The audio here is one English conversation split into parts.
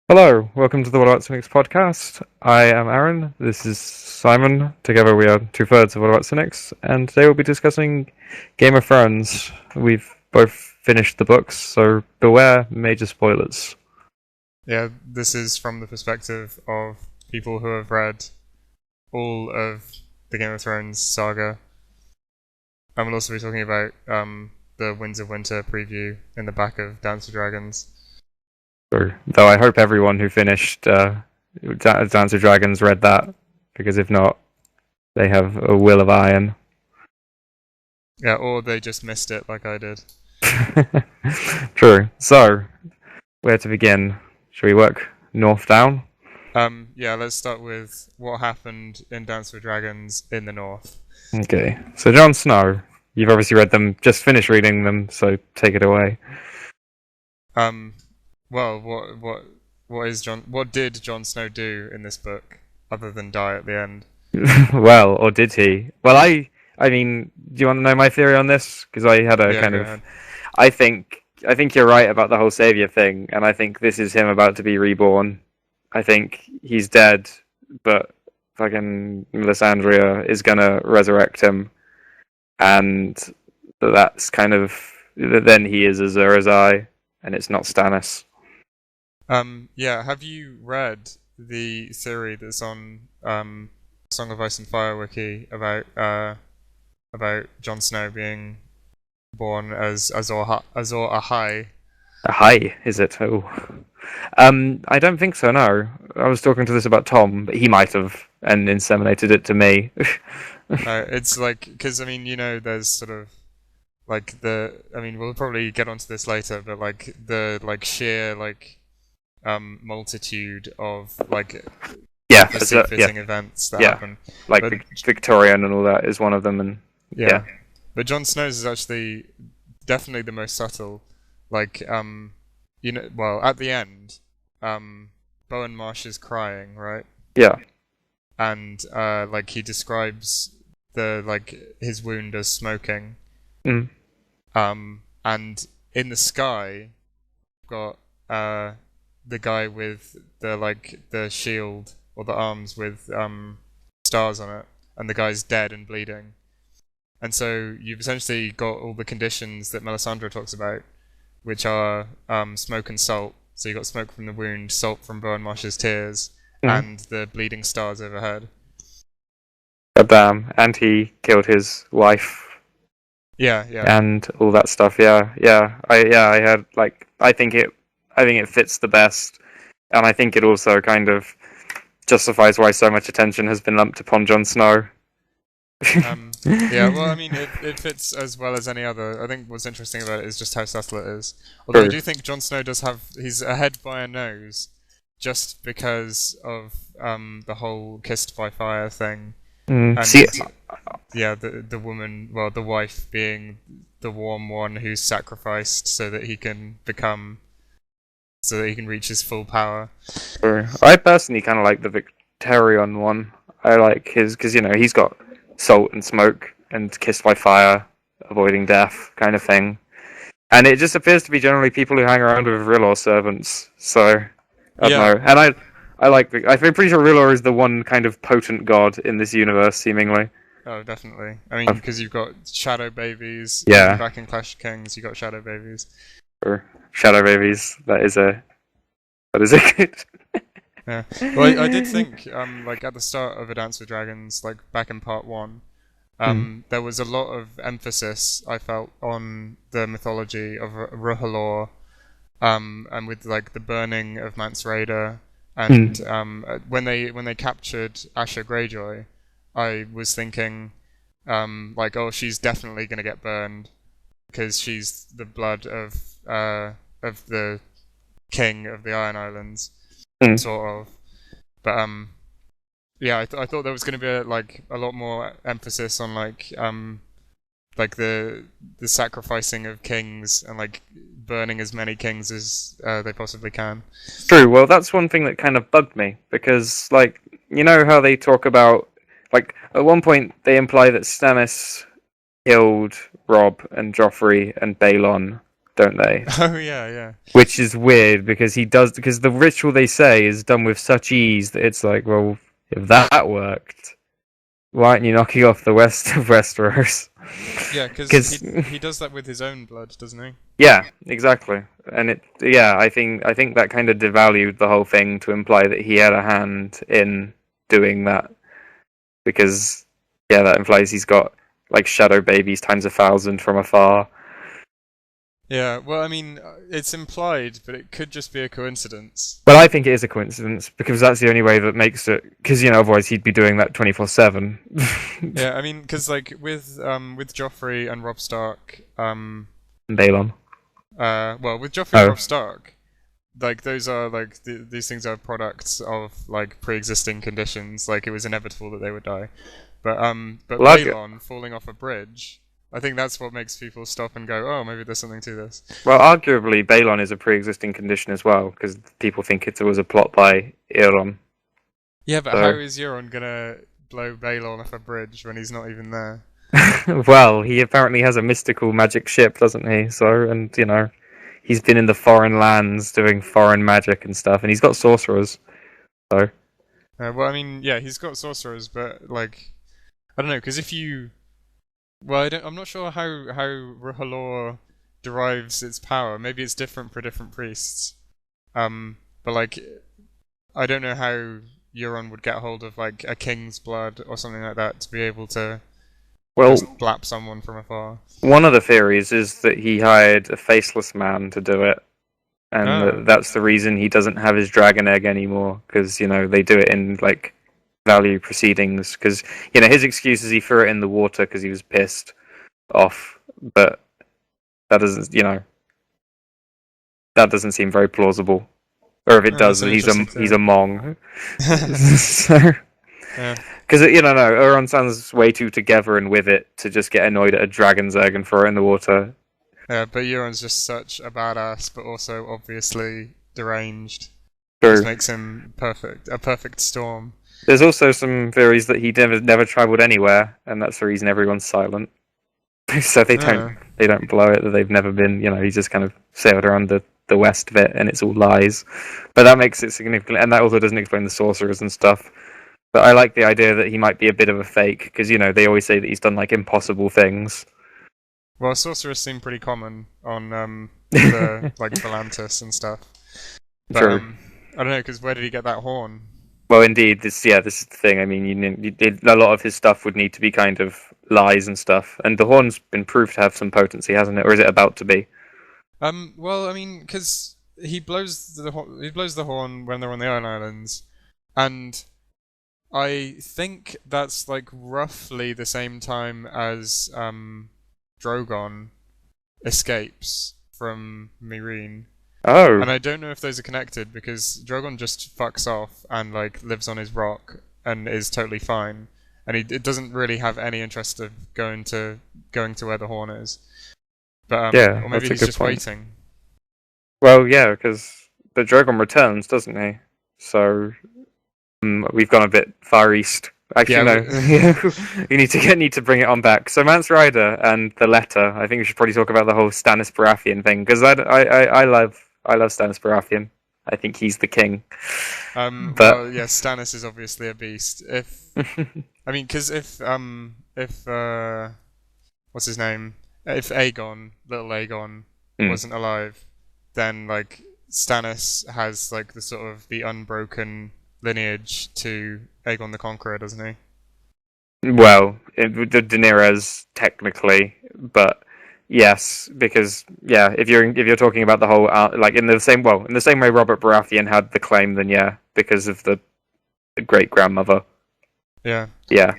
Hello, welcome to the What About Cynics podcast. I am Aaron, this is Simon. Together we are two-thirds of What About Cynics, and today we'll be discussing Game of Thrones. We've both finished the books, so beware major spoilers. Yeah, this is from the perspective of people who have read all of the Game of Thrones saga. And we'll also be talking about the Winds of Winter preview in the back of Dance of Dragons. Sure. Though I hope everyone who finished Dance of Dragons read that, because if not, they have a will of iron. Yeah, or they just missed it like I did. True. So, where to begin? Should we work north down? Yeah, let's start with what happened in Dance with Dragons in the north. Okay, so Jon Snow, you've obviously read them, just finished reading them, so take it away. Well, what did Jon Snow do in this book other than die at the end? Well, or did he? Well, I mean, do you want to know my theory on this? Because I had a kind of, ahead. I think you're right about the whole savior thing, and I think this is him about to be reborn. I think he's dead, but fucking Melisandre is gonna resurrect him, and that's kind of then he is Azor Ahai, and it's not Stannis. Yeah, have you read the theory that's on Song of Ice and Fire wiki about Jon Snow being born as Azor Ahai? Ahai, is it? Oh. I don't think so, no. I was talking to this about Tom, but he might have, and inseminated it to me. It's like, because, I mean, there's sort of, like, we'll probably get onto this later, but, like, the, like, sheer, like, multitude of, like, fitting events that happen. Like, Victarion and all that is one of them, and, yeah. But Jon Snow's is actually definitely the most subtle. Like, well, at the end, Bowen Marsh is crying, right? Yeah. And like he describes his wound as smoking. Mm. And in the sky, got the guy with the shield or the arms with stars on it, and the guy's dead and bleeding. And so you've essentially got all the conditions that Melisandre talks about, which are smoke and salt. So you got smoke from the wound, salt from Bowen Marsh's tears, and the bleeding stars overhead. Goddamn! And he killed his wife. Yeah. And all that stuff. Yeah. I had I think it fits the best, and I think it also kind of justifies why so much attention has been lumped upon Jon Snow. Yeah, well, I mean, it fits as well as any other. I think what's interesting about it is just how subtle it is. Although I do think Jon Snow he's ahead by a nose, just because of the whole kissed by fire thing. And the woman, well, the wife being the warm one who's sacrificed so that he can reach his full power. Sure. I personally kind of like the Victarion one. I like his, because he's got salt and smoke and kissed by fire, avoiding death kind of thing. And it just appears to be generally people who hang around with R'hllor servants. So, I don't know. And I'm pretty sure R'hllor is the one kind of potent god in this universe, seemingly. Oh, definitely. I mean, because you've got shadow babies. Yeah. Back in Clash of Kings, you got shadow babies. Sure. Shadow babies. That is a good. Yeah. Well, I did think, like at the start of A Dance with Dragons, like back in part 1, there was a lot of emphasis I felt on the mythology of R'hllor, and with like the burning of Mance Rayder, and when they captured Asha Greyjoy, I was thinking, oh, she's definitely gonna get burned because she's the blood of the king of the Iron Islands. Sort of, but yeah, I thought there was going to be a lot more emphasis on the sacrificing of kings and like burning as many kings as they possibly can. True. Well, that's one thing that kind of bugged me because, like, you know how they talk about, like, at one point they imply that Stannis killed Robb and Joffrey and Balon don't they? Oh yeah. Which is weird because the ritual they say is done with such ease that it's like, well, if that worked, why aren't you knocking off the west of Westeros? Yeah, because he does that with his own blood, doesn't he? Yeah, exactly. And I think that kind of devalued the whole thing to imply that he had a hand in doing that, because that implies he's got like shadow babies times 1,000 from afar. Yeah, well, I mean, it's implied, but it could just be a coincidence. But I think it is a coincidence because that's the only way that makes it. Because otherwise he'd be doing that 24/7. Yeah, I mean, because like with Joffrey and Robb Stark, and Balon. With Joffrey and Robb Stark, like those are like these things are products of like pre-existing conditions. Like it was inevitable that they would die. But Balon falling off a bridge, I think that's what makes people stop and go, oh, maybe there's something to this. Well, arguably, Balon is a pre-existing condition as well, because people think it was a plot by Euron. Yeah, but how is Euron gonna blow Balon off a bridge when he's not even there? Well, he apparently has a mystical magic ship, doesn't he? So, and he's been in the foreign lands doing foreign magic and stuff, and he's got sorcerers. So. Well, I mean, yeah, he's got sorcerers, but like, I don't know, because if you... Well, I'm not sure how Halor derives its power. Maybe it's different for different priests. But like, I don't know how Euron would get hold of like a king's blood or something like that to be able to just blap someone from afar. One of the theories is that he hired a faceless man to do it, and that's the reason he doesn't have his dragon egg anymore, because they do it in like value proceedings, because his excuse is he threw it in the water because he was pissed off, but that doesn't seem very plausible. Or if it does, he's a Mong. So, because Euron sounds way too together and with it to just get annoyed at a dragon's egg and throw it in the water. Yeah, but Euron's just such a badass, but also obviously deranged. True. This makes him a perfect storm. There's also some theories that he never travelled anywhere, and that's the reason everyone's silent. So they don't blow it that they've never been. He just kind of sailed around the west bit, and it's all lies. But that makes it significant, and that also doesn't explain the sorcerers and stuff. But I like the idea that he might be a bit of a fake, because they always say that he's done like impossible things. Well, sorcerers seem pretty common on the like Volantis and stuff. But, True. I don't know, because where did he get that horn? Well, indeed, this is the thing. I mean, a lot of his stuff would need to be kind of lies and stuff, and the horn's been proved to have some potency, hasn't it? Or is it about to be? Well, I mean, because he blows the horn when they're on the Iron Islands, and I think that's like roughly the same time as Drogon escapes from Meereen. Oh. And I don't know if those are connected, because Drogon just fucks off and like lives on his rock and is totally fine, and it doesn't really have any interest of going to where the horn is. But or maybe he's just waiting. Well, yeah, because the Drogon returns, doesn't he? So we've gone a bit far east. Actually, no. You need to bring it on back. So Mance Rayder and the letter. I think we should probably talk about the whole Stannis Baratheon thing, because I love Stannis Baratheon. I think he's the king. Well, yeah, Stannis is obviously a beast. Because if what's his name? If Aegon, little Aegon, wasn't alive, then like Stannis has like the sort of the unbroken lineage to Aegon the Conqueror, doesn't he? Well, Daenerys technically, but yes, because if you're talking about the whole like in the same way Robert Baratheon had the claim, then because of the great grandmother. Yeah. Yeah.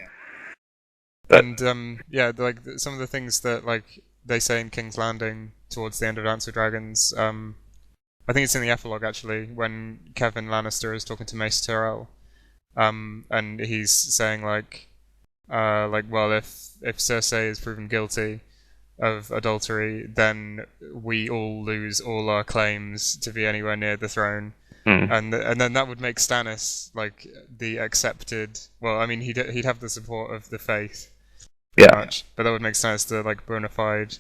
But, and like some of the things that like they say in King's Landing towards the end of Dance with Dragons, I think it's in the epilogue actually, when Kevin Lannister is talking to Mace Tyrell, and he's saying like well, if Cersei is proven guilty of adultery, then we all lose all our claims to be anywhere near the throne. And then that would make Stannis like the accepted. Well, I mean, he'd have the support of the faith, pretty much, but that would make Stannis the like bona fide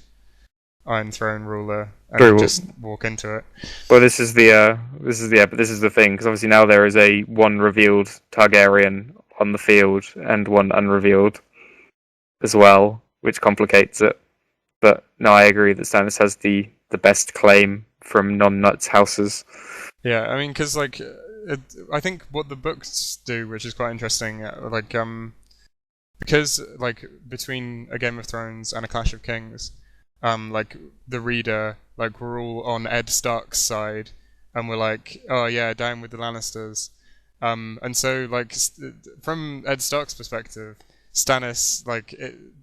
Iron Throne ruler and True. just walk into it. Well, this is the thing, because obviously now there is a one revealed Targaryen on the field and one unrevealed as well, which complicates it. But no, I agree that Stannis has the best claim from non-nuts houses. Yeah, I mean, because like, I think what the books do, which is quite interesting, like because like between a Game of Thrones and a Clash of Kings, like the reader, like we're all on Ed Stark's side, and we're like, oh yeah, down with the Lannisters, and so like from Ed Stark's perspective, Stannis like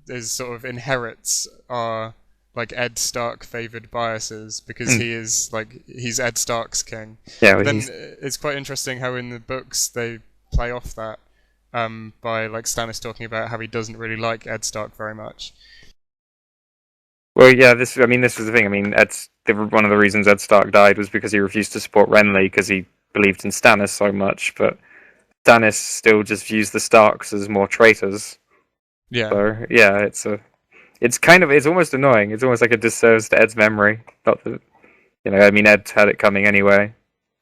is sort of inherits our like Ed Stark favoured biases because he's Ed Stark's king. Yeah, then it's quite interesting how in the books they play off that by like Stannis talking about how he doesn't really like Ed Stark very much. Well, yeah, this was the thing. I mean, one of the reasons Ed Stark died was because he refused to support Renly because he believed in Stannis so much, but Stannis still just views the Starks as more traitors. Yeah. So, yeah, it's almost annoying. It's almost like a disservice to Ed's memory. Not that, I mean, Ed had it coming anyway,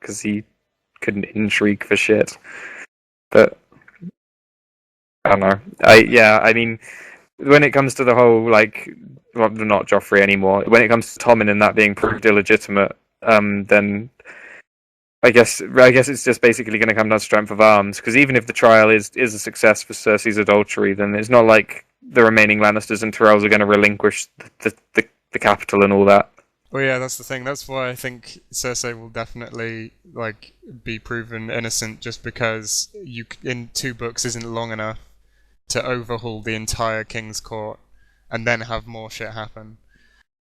because he couldn't intrigue for shit. But, I don't know. I mean, when it comes to the whole, like, well, not Joffrey anymore, when it comes to Tommen and that being proved illegitimate, then I guess it's just basically going to come down to strength of arms, because even if the trial is a success for Cersei's adultery, then it's not like the remaining Lannisters and Tyrells are going to relinquish the capital and all that. Well, yeah, that's the thing. That's why I think Cersei will definitely like be proven innocent, just because in 2 books isn't long enough to overhaul the entire King's Court and then have more shit happen.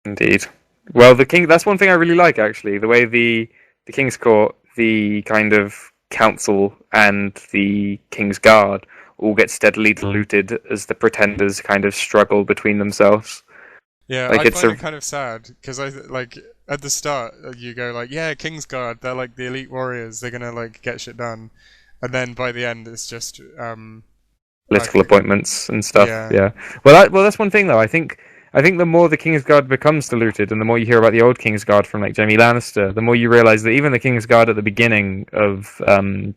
Indeed. Well, that's one thing I really like, actually, the way the King's Court, the kind of council, and the King's Guard all get steadily diluted as the pretenders kind of struggle between themselves. Yeah, like, I find it kind of sad, because like at the start you go like, yeah, King's Guard, they're like the elite warriors, they're gonna like get shit done, and then by the end it's just political appointments and stuff. Yeah. Well, that's one thing though. I think the more the King's Guard becomes diluted, and the more you hear about the old King's Guard from like Jaime Lannister, the more you realise that even the King's Guard at the beginning of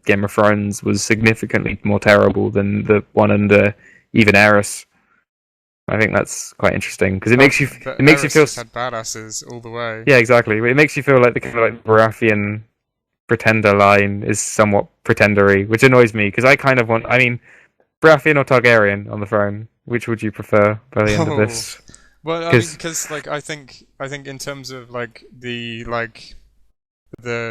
Game of Thrones was significantly more terrible than the one under even Aerys. I think that's quite interesting because it makes you feel had badasses all the way. Yeah, exactly. It makes you feel like the kind of like Baratheon pretender line is somewhat pretendery, which annoys me because I kind of want. I mean, Baratheon or Targaryen on the throne? Which would you prefer by the end of this? Well, I mean, because like I think in terms of like the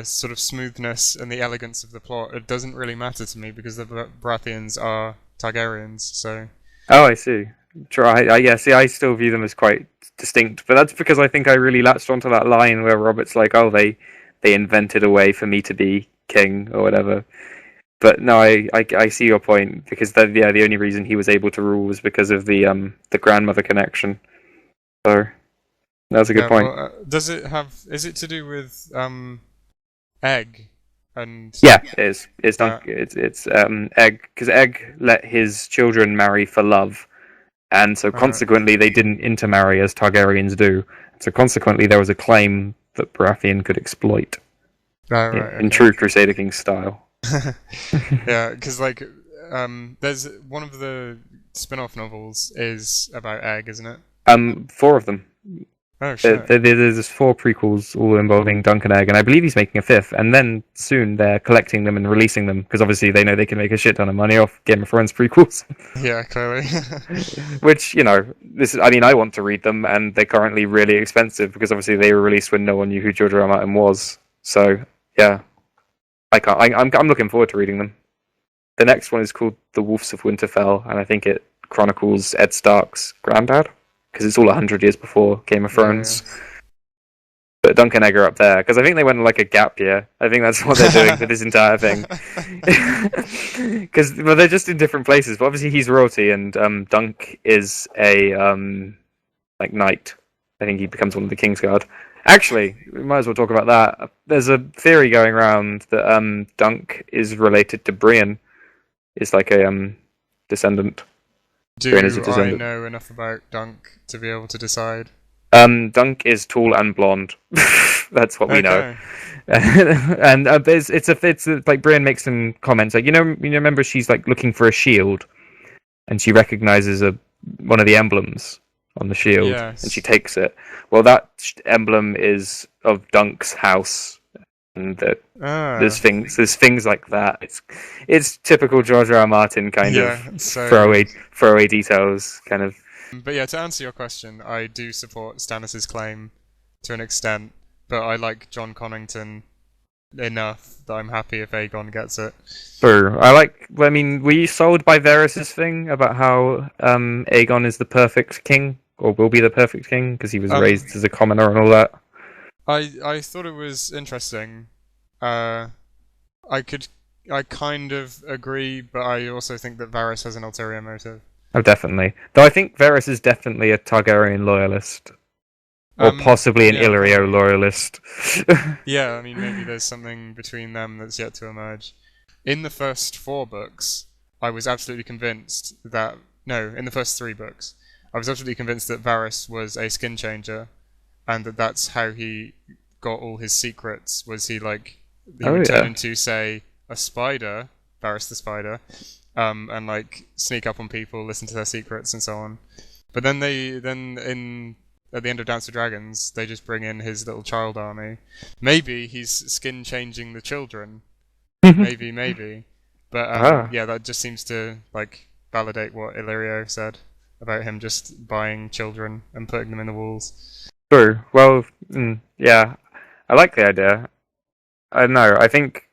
sort of smoothness and the elegance of the plot, it doesn't really matter to me because the Baratheons are Targaryens. So. Oh, I see. I still view them as quite distinct, but that's because I think I really latched onto that line where Robert's like, "Oh, they invented a way for me to be king or whatever." But no, I see your point because the only reason he was able to rule was because of the grandmother connection. So that's a good point. Well, is it to do with Egg and? Yeah, it is. It's Egg because Egg let his children marry for love. And so consequently, they didn't intermarry as Targaryens do. So consequently, there was a claim that Baratheon could exploit in true Crusader King style. Yeah, because like, there's one of the spin-off novels is about Egg, isn't it? 4 of them. Oh shit! There's 4 prequels all involving Duncan Egg, and I believe he's making a 5th. And then soon they're collecting them and releasing them because obviously they know they can make a shit ton of money off Game of Thrones prequels. Yeah, clearly. Which I want to read them, and they're currently really expensive because obviously they were released when no one knew who George R. R. Martin was. So yeah, I'm looking forward to reading them. The next one is called The Wolves of Winterfell, and I think it chronicles Ed Stark's granddad. Because it's all 100 years before Game of Thrones. Yeah. But Duncan Egg are up there, because I think they went on like a gap year. I think that's what they're doing for this entire thing. Because they're just in different places. But obviously he's royalty, and Dunk is a knight. I think he becomes one of the King's Guard. Actually, we might as well talk about that. There's a theory going around that Dunk is related to Brienne. Is like a descendant. Do I know enough about Dunk to be able to decide? Dunk is tall and blonde. That's what we know. Okay. And it's like Brienne makes some comments like you remember she's like looking for a shield, and she recognizes one of the emblems on the shield, and she Yes. takes it. Well, that emblem is of Dunk's house, and Ah. there's things like that. It's typical George R. R. Martin kind of Yeah. So throwaway good. throwaway details kind of. But yeah, to answer your question, I do support Stannis' claim to an extent, but I like John Connington enough that I'm happy if Aegon gets it. True. I mean, were you sold by Varys' thing about how Aegon is the perfect king, or will be the perfect king, because he was Um, raised as a commoner and all that? I thought it was interesting. Uh, I could I kind of agree, but I also think that Varys has an ulterior motive. Oh, definitely. Though I think Varys is definitely a Targaryen loyalist, or possibly an Yeah, Illyrio probably. loyalist. Yeah, I mean maybe there's something between them that's yet to emerge. In the first 4 books, I was absolutely convinced that no, in the first 3 books, I was absolutely convinced that Varys was a skin changer, and that's how he got all his secrets. Was he Oh would turn yeah. into say a spider, Varys the spider, and like sneak up on people, listen to their secrets, and so on. But then in at the end of Dance of Dragons, they just bring in his little child army. Maybe he's skin changing the children. Maybe. But Ah, yeah, that just seems to like validate what Illyrio said about him just buying children and putting them in the walls. true. Well, yeah, I like the idea. I don't know. I think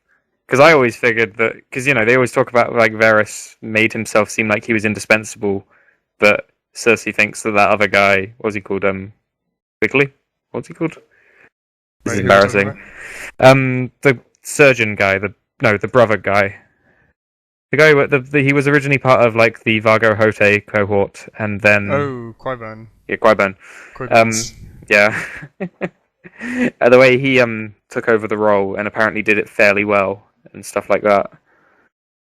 because I always figured that because they always talk about like Varys made himself seem like he was indispensable, but Cersei thinks that other guy, what's he called? Quigley? What's he called? This is Wait, who are you talking embarrassing. about? The surgeon guy, the brother guy, the guy he was originally part of like the Vargo Hote cohort, and then Oh, Qui-Gon. yeah, Qui-Gon. Quiggles. Yeah. The way he took over the role and apparently did it fairly well and stuff like that.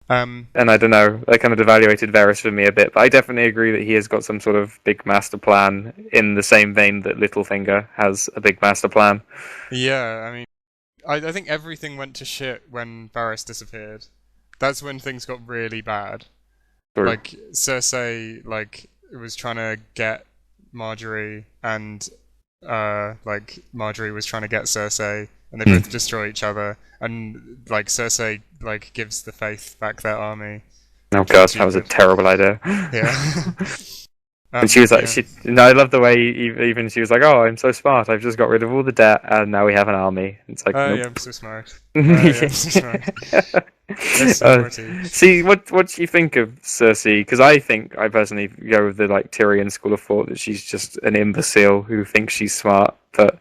Um, And I don't know, that kind of devaluated Varys for me a bit, but I definitely agree that he has got some sort of big master plan in the same vein that Littlefinger has a big master plan. yeah, I mean, I think everything went to shit when Varys disappeared. That's when things got really bad. True. Like Cersei, like was trying to get Marjorie, and like Marjorie was trying to get Cersei, and they both destroy each other. And like Cersei, like gives the Faith back their army, Oh which is god, that was a stupid. terrible idea. Yeah. And she was like, Yeah. I love the way even she was like, "Oh, I'm so smart. I've just got rid of all the debt, and now we have an army." It's like, Oh nope. yeah, I'm so smart. Yeah, I'm so smart. Yes, so smarty. See, what do you think of Cersei? Because I personally go with the like Tyrion school of thought that she's just an imbecile who thinks she's smart, but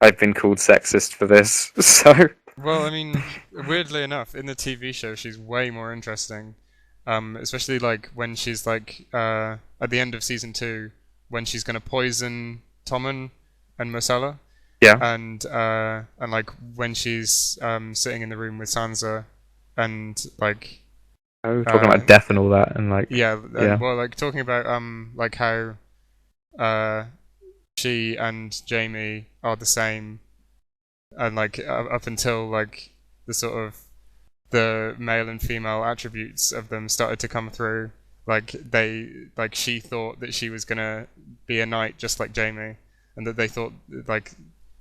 I've been called sexist for this. So, Well, I mean, weirdly enough, in the TV show, she's way more interesting. Especially like when she's like at the end of season 2, when she's gonna poison Tommen and Myrcella, yeah. and like when she's sitting in the room with Sansa, and like Oh, talking uh, about death and all that, and like, yeah, yeah. and well, like talking about like how uh she and Jamie are the same, and like up until like the sort of the male and female attributes of them started to come through. Like she thought that she was gonna be a knight just like Jamie, and that they thought like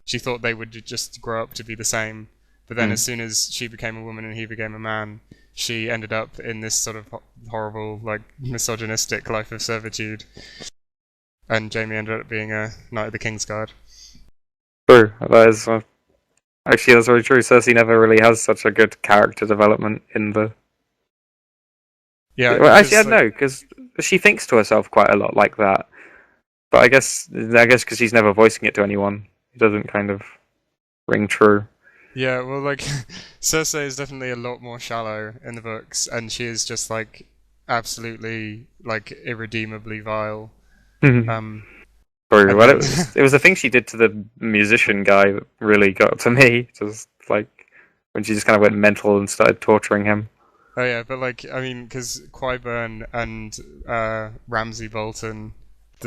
she thought they would just grow up to be the same. But then as soon as she became a woman and he became a man, she ended up in this sort of horrible, like misogynistic life of servitude. And Jamie ended up being a knight of the Kingsguard. True. That is actually that's very true. Cersei never really has such a good character development in the. Yeah, Well, actually, I because don't like know because she thinks to herself quite a lot like that. But I guess because she's never voicing it to anyone, it doesn't kind of ring true. yeah, well, like Cersei is definitely a lot more shallow in the books, and she is just like absolutely like irredeemably vile. Um, True. and Well, then it was the thing she did to the musician guy that really got to me. Just like when she just kind of went mental and started torturing him. oh yeah, but like I mean, because Qui-Gon and Ramsey Bolton,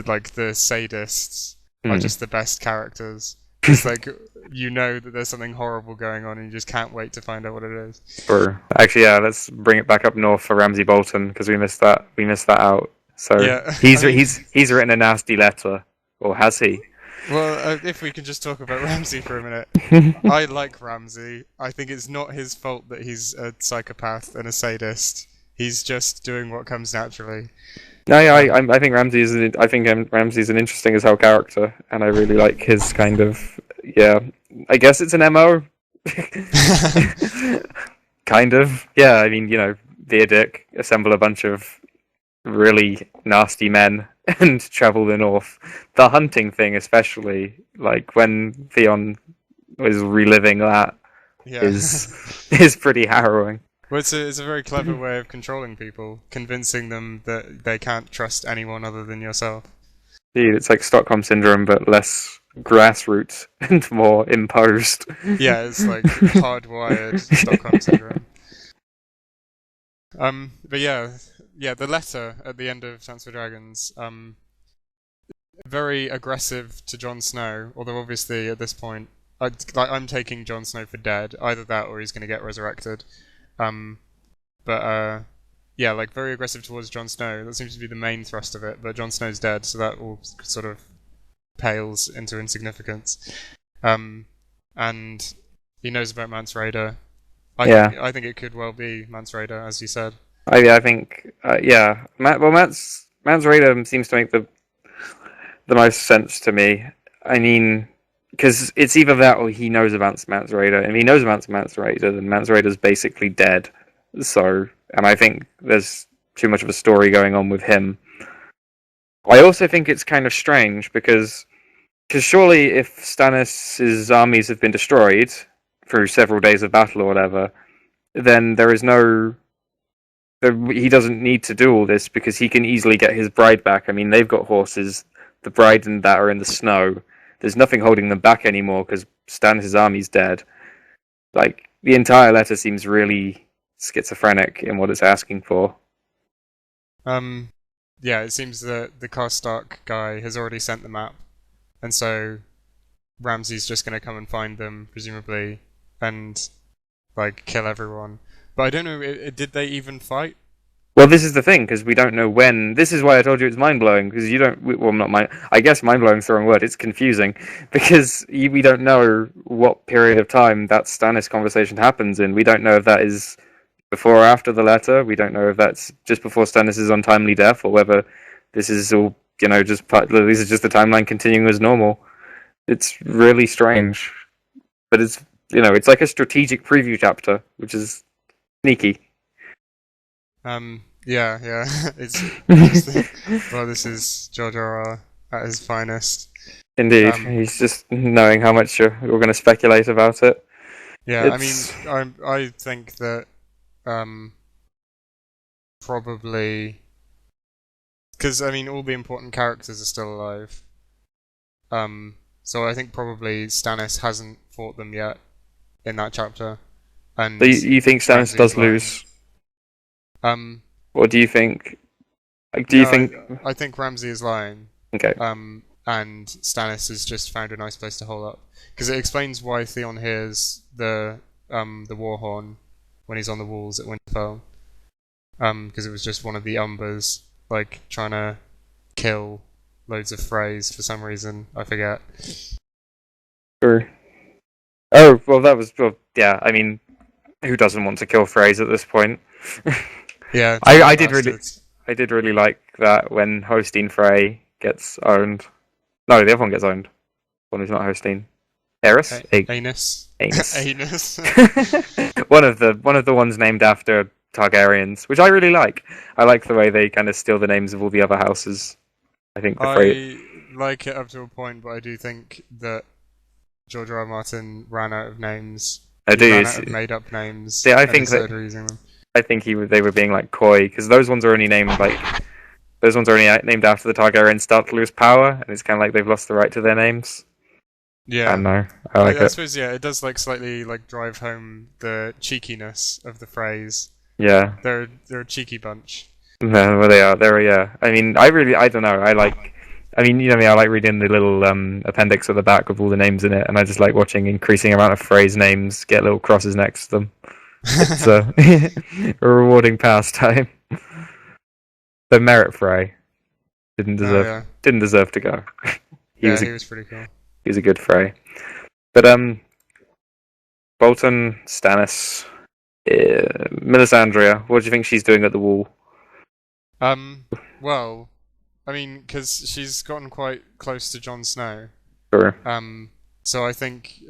like the sadists, are just the best characters. It's like, you know that there's something horrible going on and you just can't wait to find out what it is. Sure. Actually, yeah, let's bring it back up north for Ramsey Bolton, because we missed that out. So Yeah, he's written a nasty letter, or has he? Well, if we can just talk about Ramsey for a minute. I like Ramsey. I think it's not his fault that he's a psychopath and a sadist. He's just doing what comes naturally. No, yeah, I think Ramsey's an interesting as hell character, and I really like his kind of, yeah, I guess it's an MO. Kind of, yeah. I mean, Theodoric, assemble a bunch of really nasty men and travel the north. The hunting thing, especially, like when Theon was reliving that, Yeah. is pretty harrowing. Well, it's a very clever way of controlling people, convincing them that they can't trust anyone other than yourself. Dude, it's like Stockholm Syndrome, but less grassroots and more imposed. Yeah, it's like hardwired Stockholm Syndrome. But yeah, the letter at the end of Dance with Dragons, very aggressive to Jon Snow, although obviously at this point, I'm taking Jon Snow for dead, either that or he's going to get resurrected. Yeah, like very aggressive towards Jon Snow. That seems to be the main thrust of it, but Jon Snow's dead, so that all sort of pales into insignificance. And he knows about Mance Rayder. I think it could well be Mance Rayder, as you said. I think, yeah. Mance Rayder seems to make the most sense to me. I mean, because it's either that or he knows about Mance Rayder. If he knows about Mance Rayder, then Mance Rayder's basically dead. So, and I think there's too much of a story going on with him. I also think it's kind of strange because surely if Stannis' armies have been destroyed through several days of battle or whatever, then he doesn't need to do all this because he can easily get his bride back. I mean, they've got horses. The bride and that are in the snow. There's nothing holding them back anymore because Stannis' army's dead. Like, the entire letter seems really schizophrenic in what it's asking for. Yeah, it seems that the Karstark guy has already sent the map, and so Ramsey's just going to come and find them, presumably, and like kill everyone. But I don't know, did they even fight? Well, this is the thing, because we don't know when. This is why I told you it's mind-blowing, because you don't... Well, not mind... I guess mind-blowing is the wrong word. It's confusing, because we don't know what period of time that Stannis conversation happens in. We don't know if that is before or after the letter. We don't know if that's just before Stannis' untimely death, or whether this is all, just this is just the timeline continuing as normal. It's really strange. But it's, it's like a strategic preview chapter, which is sneaky. Yeah. Well, this is George R.R. at his finest. Indeed, he's just knowing how much you're going to speculate about it. Yeah, I think that probably because all the important characters are still alive. So I think probably Stannis hasn't fought them yet in that chapter. And so you think Stannis does lose? Or do you think? I think Ramsey is lying. Okay. And Stannis has just found a nice place to hole up because it explains why Theon hears the war horn when he's on the walls at Winterfell. Because it was just one of the Umbers like trying to kill loads of Freys for some reason. I forget. Sure. Oh well, yeah. I mean, who doesn't want to kill Freys at this point? Yeah, I did really like that when Hostine Frey gets owned. No, the other one gets owned. One who's not Hostine. Eris? Anus. Anus. one of the ones named after Targaryens, which I really like. I like the way they kind of steal the names of all the other houses. I think I like it up to a point, but I do think that George R. R. Martin ran out of names. Ran out of made-up names. Yeah, I think that. Reusing them. I think they were being like coy because those ones are only named after the Targaryens start to lose power, and it's kind of like they've lost the right to their names. Yeah, I don't know. I suppose it does like slightly like drive home the cheekiness of the phrase. Yeah, they're a cheeky bunch. No, well they are. I mean, I don't know. I like I mean, you know me, I like reading the little appendix at the back with all the names in it, and I just like watching increasing amount of phrase names get little crosses next to them. It's a rewarding pastime. The Merit Frey didn't deserve to go. He was pretty cool. He was a good Frey. But Bolton, Stannis, Melisandre, what do you think she's doing at the Wall? Well, I mean, because she's gotten quite close to Jon Snow. Sure. So I think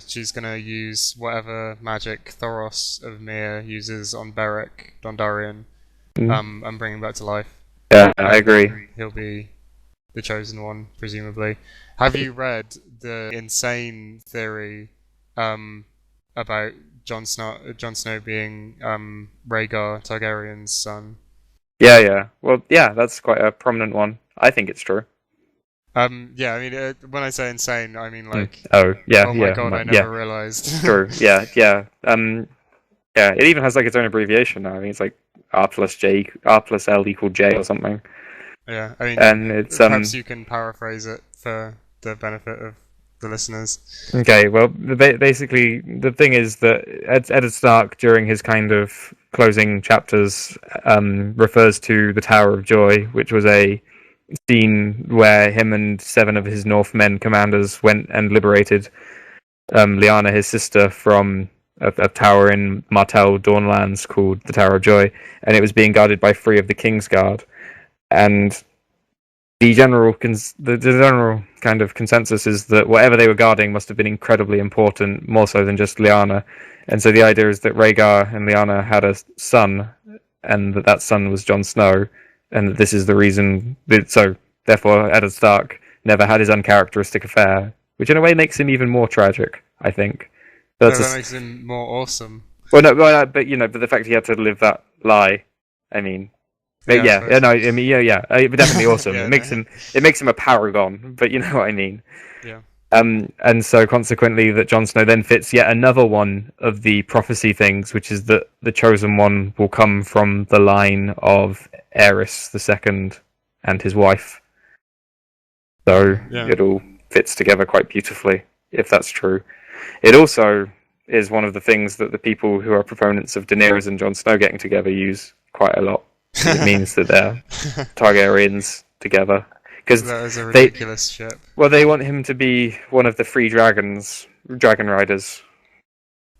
she's gonna use whatever magic Thoros of Myr uses on Beric Dondarrion, and bring him back to life. Yeah, I agree. He'll be the chosen one, presumably. Have you read the insane theory about Jon Snow being Rhaegar Targaryen's son? Yeah. Well, yeah, that's quite a prominent one. I think it's true. Yeah, I mean, when I say insane, I mean like... Oh my god, I never realised. True, yeah. Yeah, it even has like its own abbreviation now. I think it's like R+L equal J or something. Yeah, I mean, and it's, perhaps you can paraphrase it for the benefit of the listeners. Okay, well, basically, the thing is that Eddard Stark, during his kind of closing chapters, refers to the Tower of Joy, which was a scene where him and 7 of his Northmen commanders went and liberated Lyanna, his sister, from a tower in Martell Dawnlands called the Tower of Joy, and it was being guarded by 3 of the Kingsguard. And the general kind of consensus is that whatever they were guarding must have been incredibly important, more so than just Lyanna. And so the idea is that Rhaegar and Lyanna had a son, and that son was Jon Snow, and that this is the reason. So therefore, Eddard Stark never had his uncharacteristic affair, which in a way makes him even more tragic, I think. That makes him more awesome. Well, no, but the fact he had to live that lie, I mean. Definitely awesome. Yeah, it makes him a paragon, but you know what I mean. Yeah. And so consequently, that Jon Snow then fits yet another one of the prophecy things, which is that the chosen one will come from the line of Aerys II and his wife. So it all fits together quite beautifully, if that's true. It also is one of the things that the people who are proponents of Daenerys and Jon Snow getting together use quite a lot. It means that they're Targaryens together. Because that is a ridiculous ship. Well, they want him to be one of the 3 dragon riders.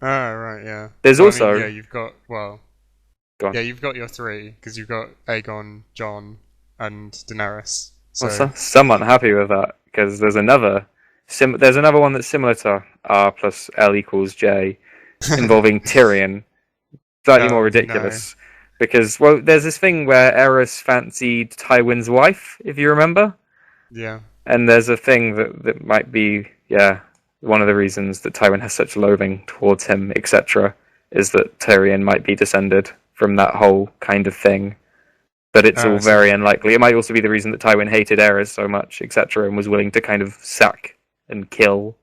Oh, right, yeah. There's also... you've got your 3, because you've got Aegon, Jon, and Daenerys. So... Well, some aren't happy with that, because there's another one that's similar to R+L equals J, involving Tyrion. Slightly more ridiculous. No. Because, well, there's this thing where Aerys fancied Tywin's wife, if you remember. Yeah. And there's a thing that might be, one of the reasons that Tywin has such loathing towards him, etc., is that Tyrion might be descended from that whole kind of thing. But it's all very unlikely. It might also be the reason that Tywin hated Aerys so much, etc., and was willing to kind of sack and kill.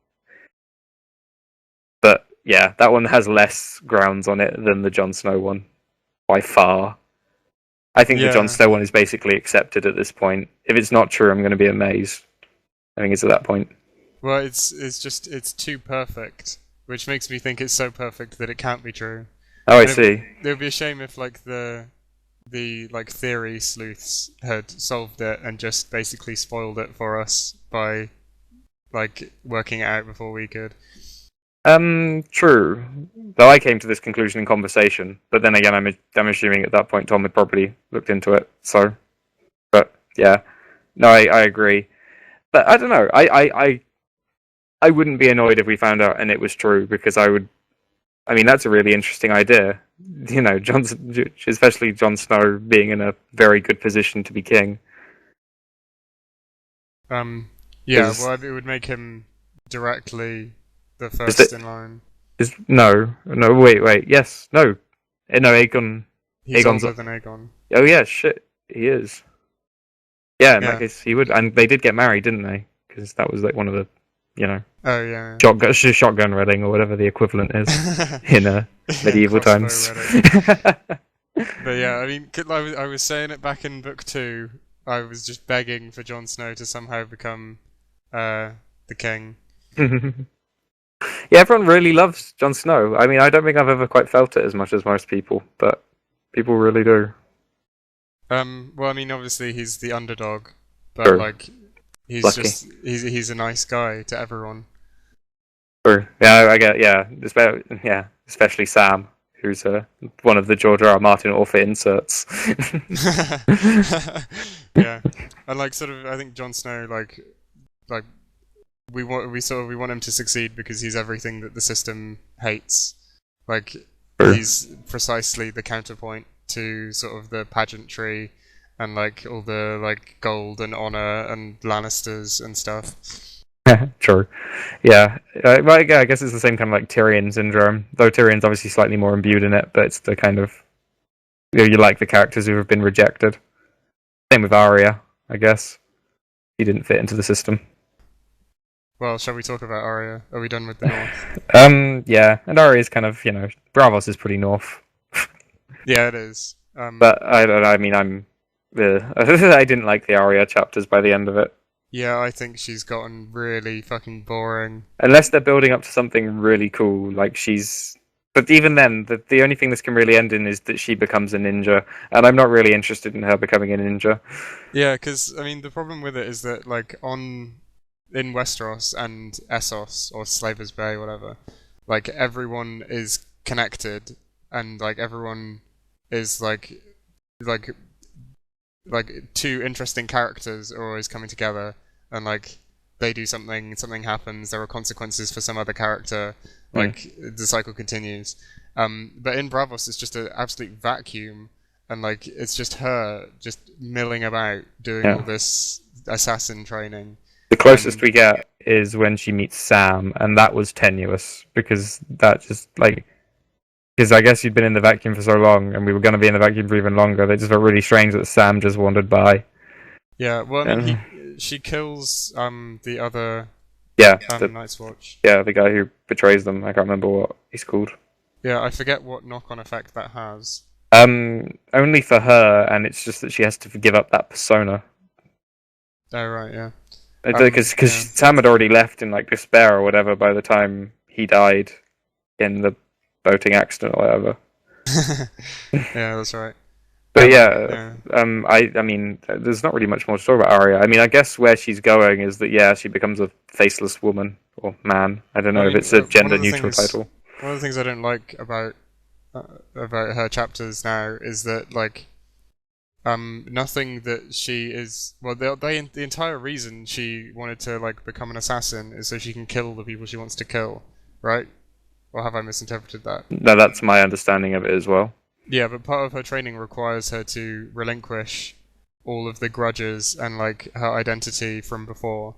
But, yeah, that one has less grounds on it than the Jon Snow one. By far. I think the Jon Snow one is basically accepted at this point. If it's not true, I'm going to be amazed. I think it's at that point. Well, it's too perfect, which makes me think it's so perfect that it can't be true. Oh, I see. It would be a shame if the theory sleuths had solved it and just basically spoiled it for us by working it out before we could. True. Though I came to this conclusion in conversation, but then again, I'm assuming at that point Tom had probably looked into it. So, but yeah, no, I agree. But I don't know. I wouldn't be annoyed if we found out and it was true, because I would. I mean, that's a really interesting idea. You know, especially Jon Snow being in a very good position to be king. Yeah, well, it would make him directly the first in line. No, wait, yes, no, Aegon. He's Aegon's older than Aegon. Oh yeah, shit, he is. Yeah, in that case, he would, and they did get married, didn't they? Because that was like one of the, Oh yeah. Shotgun wedding or whatever the equivalent is in medieval times. But yeah, I mean, I was saying it back in book 2. I was just begging for Jon Snow to somehow become the king. Yeah, everyone really loves Jon Snow. I mean, I don't think I've ever quite felt it as much as most people, but people really do. Well, I mean, obviously he's the underdog, but True. like he's Lucky. he's a nice guy to everyone. True. Yeah, I get. Yeah, especially Sam, who's one of the George R. R. Martin author inserts. Yeah, and like sort of, I think Jon Snow like we want him to succeed because he's everything that the system hates. Like True. he's precisely the counterpoint to sort of the pageantry and like all the like gold and honor and Lannisters and stuff. True. Yeah. Well, yeah, I guess it's the same kind of like Tyrion syndrome, though Tyrion's obviously slightly more imbued in it, but it's the kind of you like the characters who have been rejected. Same with Arya, I guess. He didn't fit into the system. Well, shall we talk about Arya? Are we done with the North? Yeah, and Arya's kind of, Braavos is pretty North. Yeah, it is. But I don't know, I mean, I didn't like the Arya chapters by the end of it. Yeah, I think she's gotten really fucking boring. Unless they're building up to something really cool, like But even then, the only thing this can really end in is that she becomes a ninja, and I'm not really interested in her becoming a ninja. Yeah, because, I mean, the problem with it is that, like, in Westeros and Essos, or Slaver's Bay, whatever, like, everyone is connected, and, like, everyone is, like two interesting characters are always coming together, and like they do something happens, there are consequences for some other character, like the cycle continues. But in Braavos it's just an absolute vacuum, and like it's just her just milling about doing all this assassin training. The closest we get is when she meets Sam, and that was tenuous because that just like. Because I guess you'd been in the vacuum for so long, and we were going to be in the vacuum for even longer. They just felt really strange that Sam just wandered by. Yeah, well, I mean, she kills the other Night's Watch. Yeah, the guy who betrays them. I can't remember what he's called. Yeah, I forget what knock-on effect that has. Only for her, and it's just that she has to give up that persona. Oh, right, yeah. Because Sam had already left in like despair or whatever by the time he died in the boating accident or whatever. Yeah, that's right. But I mean, there's not really much more to talk about Arya. I mean, I guess where she's going is that she becomes a faceless woman or man. I don't know if it's a gender-neutral title. One of the things I don't like about her chapters now is that like nothing that she is. Well, the entire reason she wanted to like become an assassin is so she can kill the people she wants to kill, right? Or have I misinterpreted that? No, that's my understanding of it as well. Yeah, but part of her training requires her to relinquish all of the grudges and like her identity from before.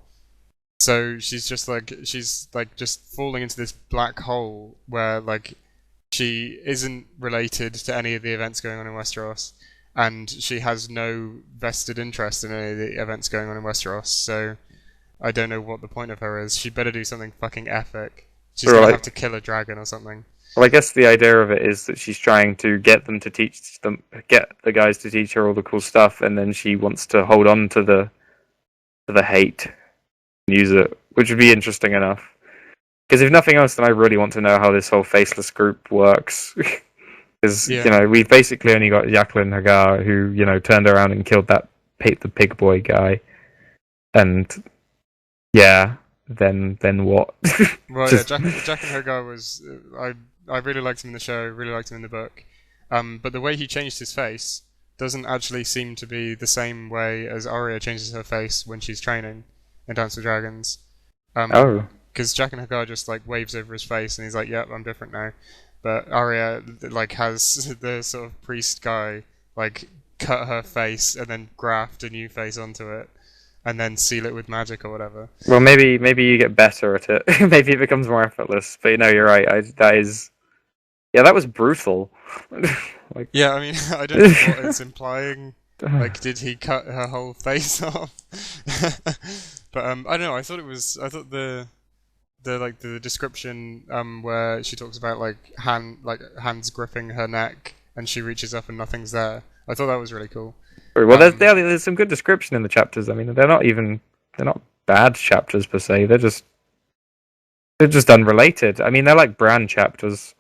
So she's just falling into this black hole where like she isn't related to any of the events going on in Westeros, and she has no vested interest in any of the events going on in Westeros. So I don't know what the point of her is. She'd better do something fucking epic. She's gonna have to kill a dragon or something. Well, I guess the idea of it is that she's trying to get the guys to teach her all the cool stuff, and then she wants to hold on to the hate and use it, which would be interesting enough. Because if nothing else, then I really want to know how this whole faceless group works. Because we've basically only got Jaqen H'ghar, who turned around and killed the pig boy guy, and then what? Well, Jaqen H'ghar was I really liked him in the show, really liked him in the book, but the way he changed his face doesn't actually seem to be the same way as Arya changes her face when she's training in Dance with Dragons. Because Jaqen H'ghar just like waves over his face and he's like, "Yep, I'm different now." But Arya like has the sort of priest guy like cut her face and then graft a new face onto it, and then seal it with magic or whatever. Well, maybe you get better at it. Maybe it becomes more effortless. But you're right. That was brutal. Yeah, I mean, I don't know what it's implying. Like, did he cut her whole face off? But I don't know. I thought the description where she talks about hands gripping her neck and she reaches up and nothing's there. I thought that was really cool. Well, there's some good description in the chapters. I mean, they're not bad chapters per se. They're just unrelated. I mean, they're like Bran chapters.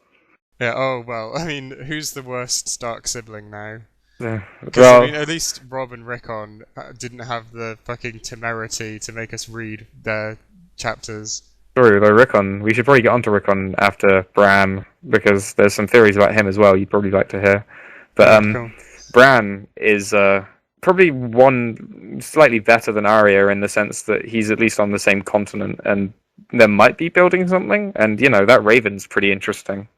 Yeah. Oh well. I mean, who's the worst Stark sibling now? Yeah. Because Well, I mean, at least Rob and Rickon didn't have the fucking temerity to make us read their chapters. true. Though Rickon, we should probably get onto Rickon after Bran because there's some theories about him as well. You'd probably like to hear. But Yeah, cool. Bran is probably one slightly better than Arya in the sense that he's at least on the same continent and there might be building something. And you know that Raven's pretty interesting.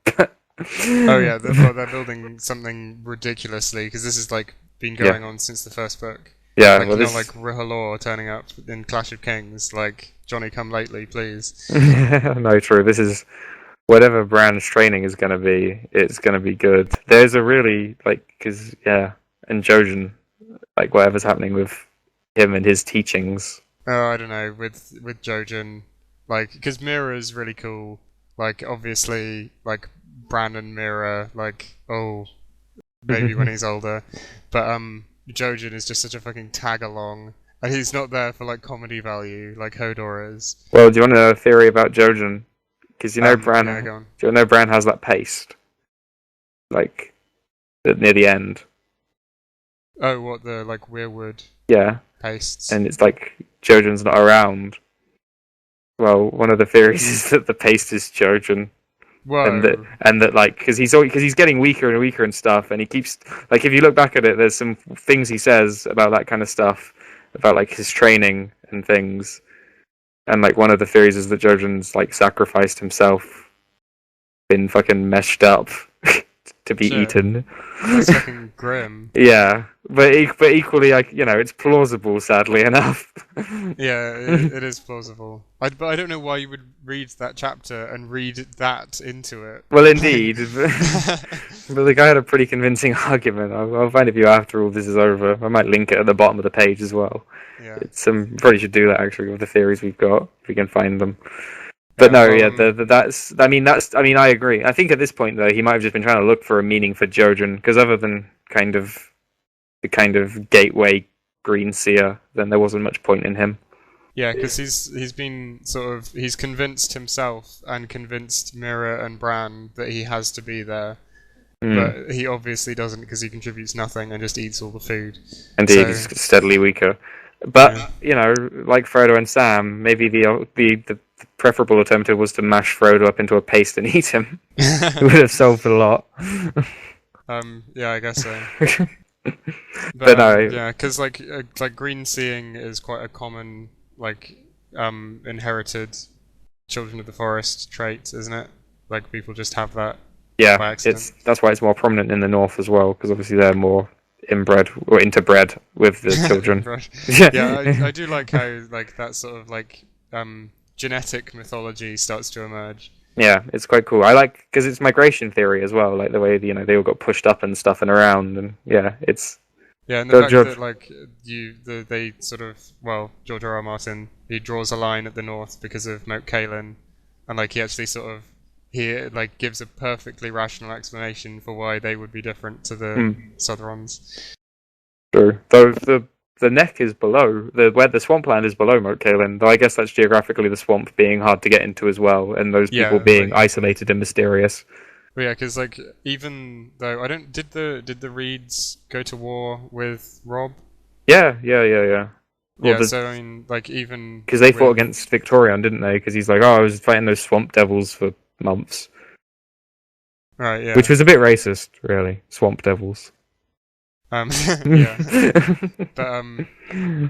Oh yeah, they're building something ridiculously because this has like been going on since the first book. Yeah, like well, you know, like Rihalor turning up in Clash of Kings, like Johnny come lately, please. No, true. This is whatever Bran's training is going to be. It's going to be good. There's a really and Jojen, like whatever's happening with him and his teachings. Oh, I don't know with Jojen, like because Mira's really cool. Like obviously, like Bran and Mira, like maybe when he's older, but Jojen is just such a fucking tag along, and he's not there for like comedy value like Hodor is. Well, do you want to know a theory about Jojen? Because you know Bran. Yeah, go on. Do you know Bran has that paste, like near the end? Oh, what the like weirwood Yeah, pastes? and it's like Jojen's not around. Well, one of the theories is that the paste is Jojen. Whoa. And that like because he's getting weaker and weaker and stuff, and he keeps like if you look back at it, there's some things he says about that kind of stuff, about like his training and things, and like one of the theories is that Jojen's like sacrificed himself, been fucking meshed up to be eaten. That's fucking grim. Yeah, but equally, like you know, it's plausible. Sadly enough. Yeah, it is plausible. But I don't know why you would read that chapter and read that into it. Well, indeed, but the guy had a pretty convincing argument. I'll find it for you after all this is over. I might link it at the bottom of the page as well. Yeah, It's probably should do that actually with the theories we've got if we can find them. But I agree. I think at this point though, he might have just been trying to look for a meaning for Jojen because other than the kind of gateway green seer, then there wasn't much point in him. yeah, because he's been he's convinced himself and convinced Mira and Bran that he has to be there, but he obviously doesn't because he contributes nothing and just eats all the food. Indeed, he's steadily weaker. But you know, like Frodo and Sam, maybe the preferable alternative was to mash Frodo up into a paste and eat him. It would have solved a lot. Yeah, I guess so. But no, yeah, because like green seeing is quite a common inherited Children of the Forest trait, isn't it? Like people just have that. Yeah, by accident. that's why it's more prominent in the north as well, because obviously they're more inbred or interbred with the children. Yeah, I do like how like that sort of like genetic mythology starts to emerge. Yeah, it's quite cool. I like because it's migration theory as well, like the way they all got pushed up and stuff and around, and it's. Yeah, and the fact that like they sort of George R.R. Martin, he draws a line at the north because of Moat Cailin, and like he actually he gives a perfectly rational explanation for why they would be different to the Southrons. True. Though the neck is below where the swampland is below Moat Cailin, though I guess that's geographically the swamp being hard to get into as well, and those people being isolated and mysterious. Well, yeah, because like even though did the Reeds go to war with Rob? Yeah. Well, yeah, so I mean, like even because they fought against Victarion, didn't they? Because he's like, I was fighting those swamp devils for months. Right. Yeah. Which was a bit racist, really. Swamp devils. Yeah. But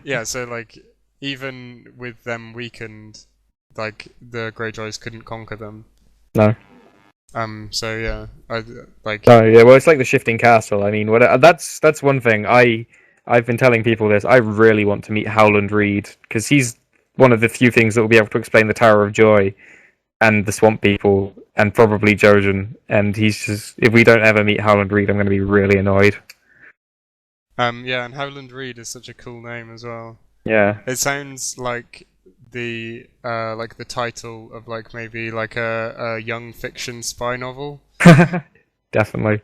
yeah. So like even with them weakened, like the Greyjoys couldn't conquer them. No. So yeah, I like. Oh yeah, well, it's like the shifting castle. I mean, that's one thing. I've been telling people this. I really want to meet Howland Reed because he's one of the few things that will be able to explain the Tower of Joy and the Swamp People and probably Jojen. And he's just if we don't ever meet Howland Reed, I'm going to be really annoyed. Yeah, and Howland Reed is such a cool name as well. Yeah. It sounds like the title of like maybe like a young fiction spy novel. Definitely.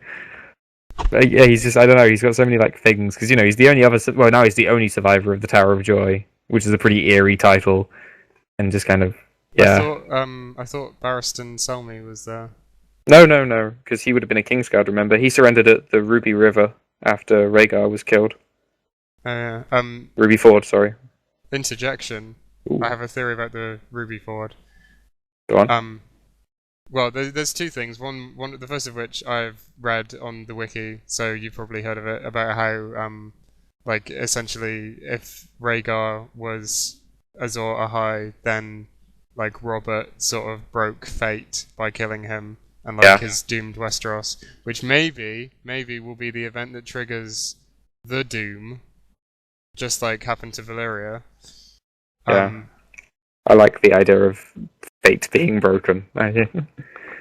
Yeah, he's just, I don't know, he's got so many like things because he's the only other, well, now he's the only survivor of the Tower of Joy, which is a pretty eerie title, and just kind of, yeah. I thought Barristan Selmy was there. No, because he would have been a Kingsguard. Remember, he surrendered at the Ruby River after Rhaegar was killed. Ruby Ford, sorry. Interjection. Ooh. I have a theory about the Ruby Ford. Go on. Well, there's two things. One, the first of which I've read on the wiki, so you've probably heard of it, about how, like, essentially, if Rhaegar was Azor Ahai, then, like, Robert sort of broke fate by killing him, and, like, has doomed Westeros, which maybe will be the event that triggers the doom, just like happened to Valyria. Yeah. I like the idea of fate being broken.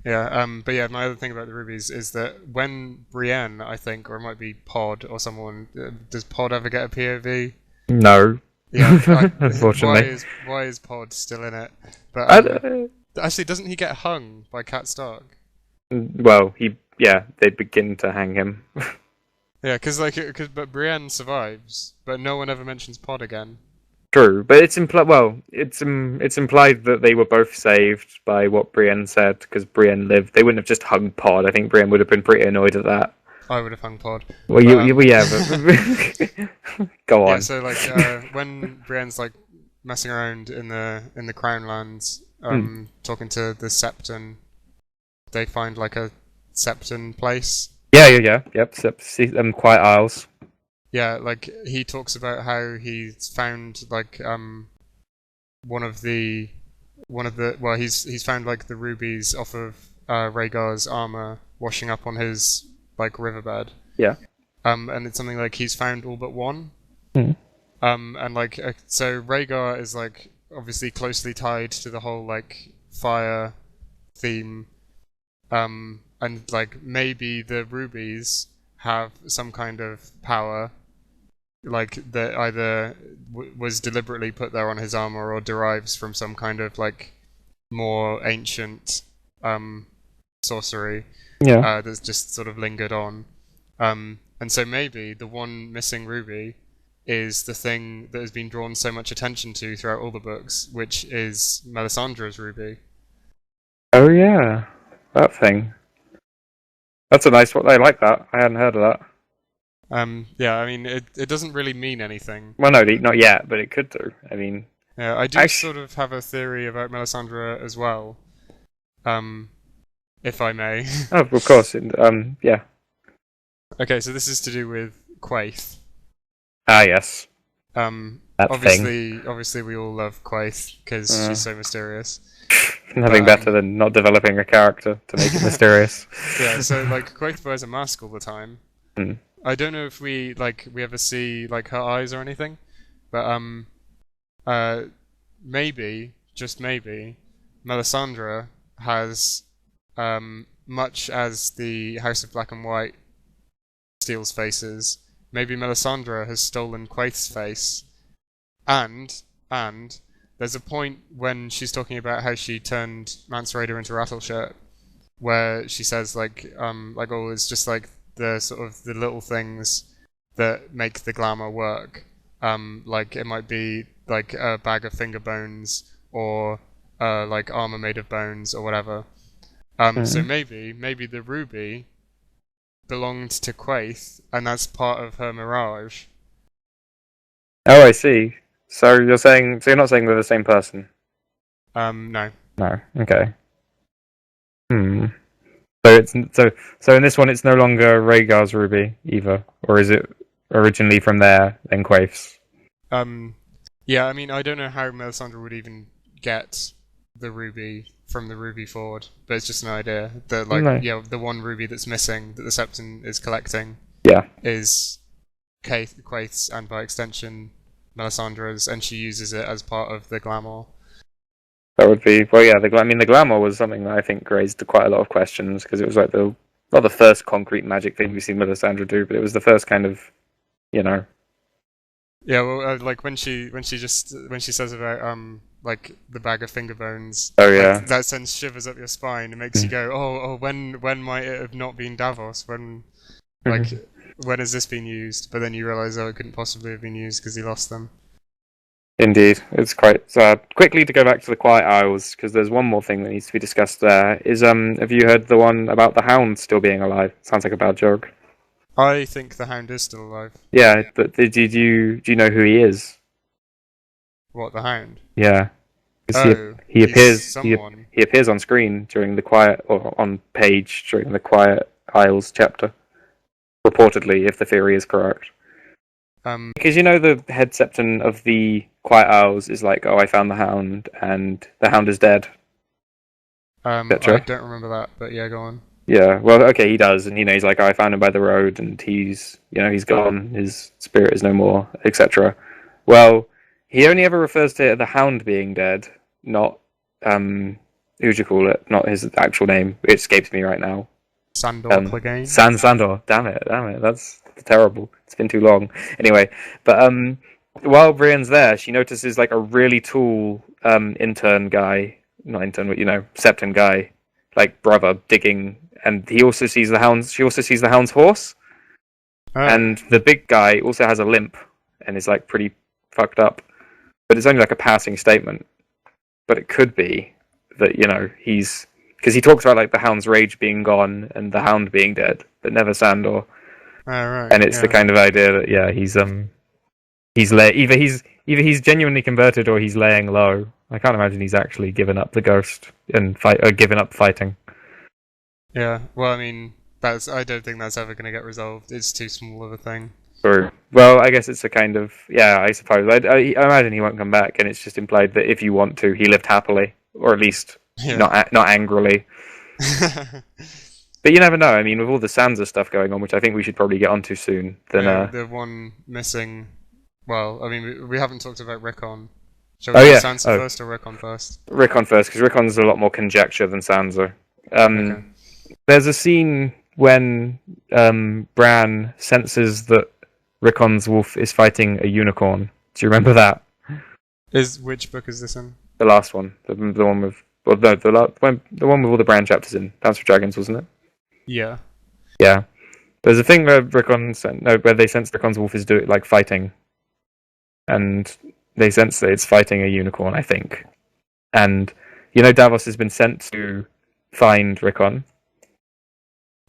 Yeah, but yeah, my other thing about the rubies is that when Brienne, I think, or it might be Pod or someone, does Pod ever get a POV? No. Yeah, unfortunately. Why is Pod still in it? But actually, doesn't he get hung by Cat Stark? Well, they begin to hang him. Yeah, but Brienne survives, but no one ever mentions Pod again. True, but it's implied. Well, it's implied that they were both saved by what Brienne said because Brienne lived. They wouldn't have just hung Pod. I think Brienne would have been pretty annoyed at that. I would have hung Pod. Well, but go on. Yeah, so like when Brienne's like messing around in the Crown Lands, talking to the Septon, they find like a Septon place. Yep. Quiet Isles. Yeah, like he talks about how he's found like he's found like the rubies off of Rhaegar's armor washing up on his like riverbed. Yeah. And it's something like he's found all but one. And like so Rhaegar is like obviously closely tied to the whole like fire theme. And like maybe the rubies have some kind of power, like that either was deliberately put there on his armor or derives from some kind of like more ancient sorcery that's just sort of lingered on. And so maybe the one missing ruby is the thing that has been drawn so much attention to throughout all the books, which is Melisandre's ruby. Oh yeah, that thing. That's a nice one. I like that. I hadn't heard of that. Yeah, I mean, it doesn't really mean anything. Well, no, not yet, but it could do. I mean... Yeah, I do sort of have a theory about Melisandre as well. If I may. Oh, of course. Yeah. Okay, so this is to do with Quaithe. Ah, yes. Obviously we all love Quaithe, because she's so mysterious. Nothing better than not developing a character to make it mysterious. Yeah, so like Quaithe wears a mask all the time. I don't know if we ever see like her eyes or anything, but maybe, just maybe, Melisandre has much as the House of Black and White steals faces. Maybe Melisandre has stolen Quaithe's face, and there's a point when she's talking about how she turned Mance Rayder into Rattleshirt, where she says oh, it's just like the sort of the little things that make the glamour work. Like it might be like a bag of finger bones or like armor made of bones or whatever. So maybe the ruby belonged to Quaithe, and that's part of her mirage. Oh, I see. So you're not saying they're the same person? No. No. Okay. So in this one, it's no longer Rhaegar's ruby either, or is it originally from there, then Quaithe's? Yeah. I mean, I don't know how Melisandre would even get the ruby from the Ruby Ford, but it's just an idea that the one ruby that's missing that the Septon is collecting, is Quaithe's, and by extension Melisandre's, and she uses it as part of the glamour. That would be the glamour was something that I think raised quite a lot of questions because it was like not the first concrete magic thing we've seen Melisandre do, but it was the first kind of, Yeah, well, like when she says about like the bag of finger bones. Oh yeah. That sends shivers up your spine. It makes you go, oh, when might it have not been Davos? When Like, when has this been used? But then you realise, oh, it couldn't possibly have been used because he lost them. Indeed, it's quite sad. Quickly to go back to the Quiet Isles, because there's one more thing that needs to be discussed there. Is have you heard the one about the Hound still being alive? Sounds like a bad joke. I think the Hound is still alive. Yeah, but do you know who he is? What, the Hound? Yeah. Oh, he appears someone. he appears on screen during the Quiet or on page during the Quiet Isles chapter. Reportedly, if the theory is correct. Because you know the head septon of the Quiet Isles is like, oh, I found the Hound, and the Hound is dead. I don't remember that, but yeah, go on. Yeah, well, okay, he does, and he's like, oh, I found him by the road, and he's gone, his spirit is no more, etc. Well, he only ever refers to the Hound being dead, not who'd you call it? Not his actual name. It escapes me right now. Sandor Clegane? Sandor. Damn it. That's terrible. It's been too long. Anyway, but while Brienne's there, she notices like a really tall septon guy, like brother digging, and he also sees the hounds. She also sees the hound's horse, and the big guy also has a limp and is like pretty fucked up. But it's only like a passing statement. But it could be that he's. Because he talks about like the Hound's rage being gone and the Hound being dead, but never Sandor. Right, and it's the kind of idea that either he's genuinely converted or he's laying low. I can't imagine he's actually given up the ghost and given up fighting. Yeah, well, I mean, I don't think that's ever going to get resolved. It's too small of a thing. True. Well, I guess it's a kind of I suppose. I imagine he won't come back, and it's just implied that if you want to, he lived happily, or at least. Yeah. Not angrily. But you never know. I mean, with all the Sansa stuff going on, which I think we should probably get onto soon. Then the one missing. Well, I mean, we haven't talked about Rickon. Shall we do Sansa first or Rickon first? Rickon first, because Rickon's a lot more conjecture than Sansa. Okay. There's a scene when Bran senses that Rickon's wolf is fighting a unicorn. Do you remember that? Which book is this in? The last one, the one with. Well, no, the one with all the Bran chapters in Dance with Dragons, wasn't it? Yeah. Yeah. There's a thing where where they sense Rickon's wolf is fighting, and they sense that it's fighting a unicorn, I think. And Davos has been sent to find Rickon.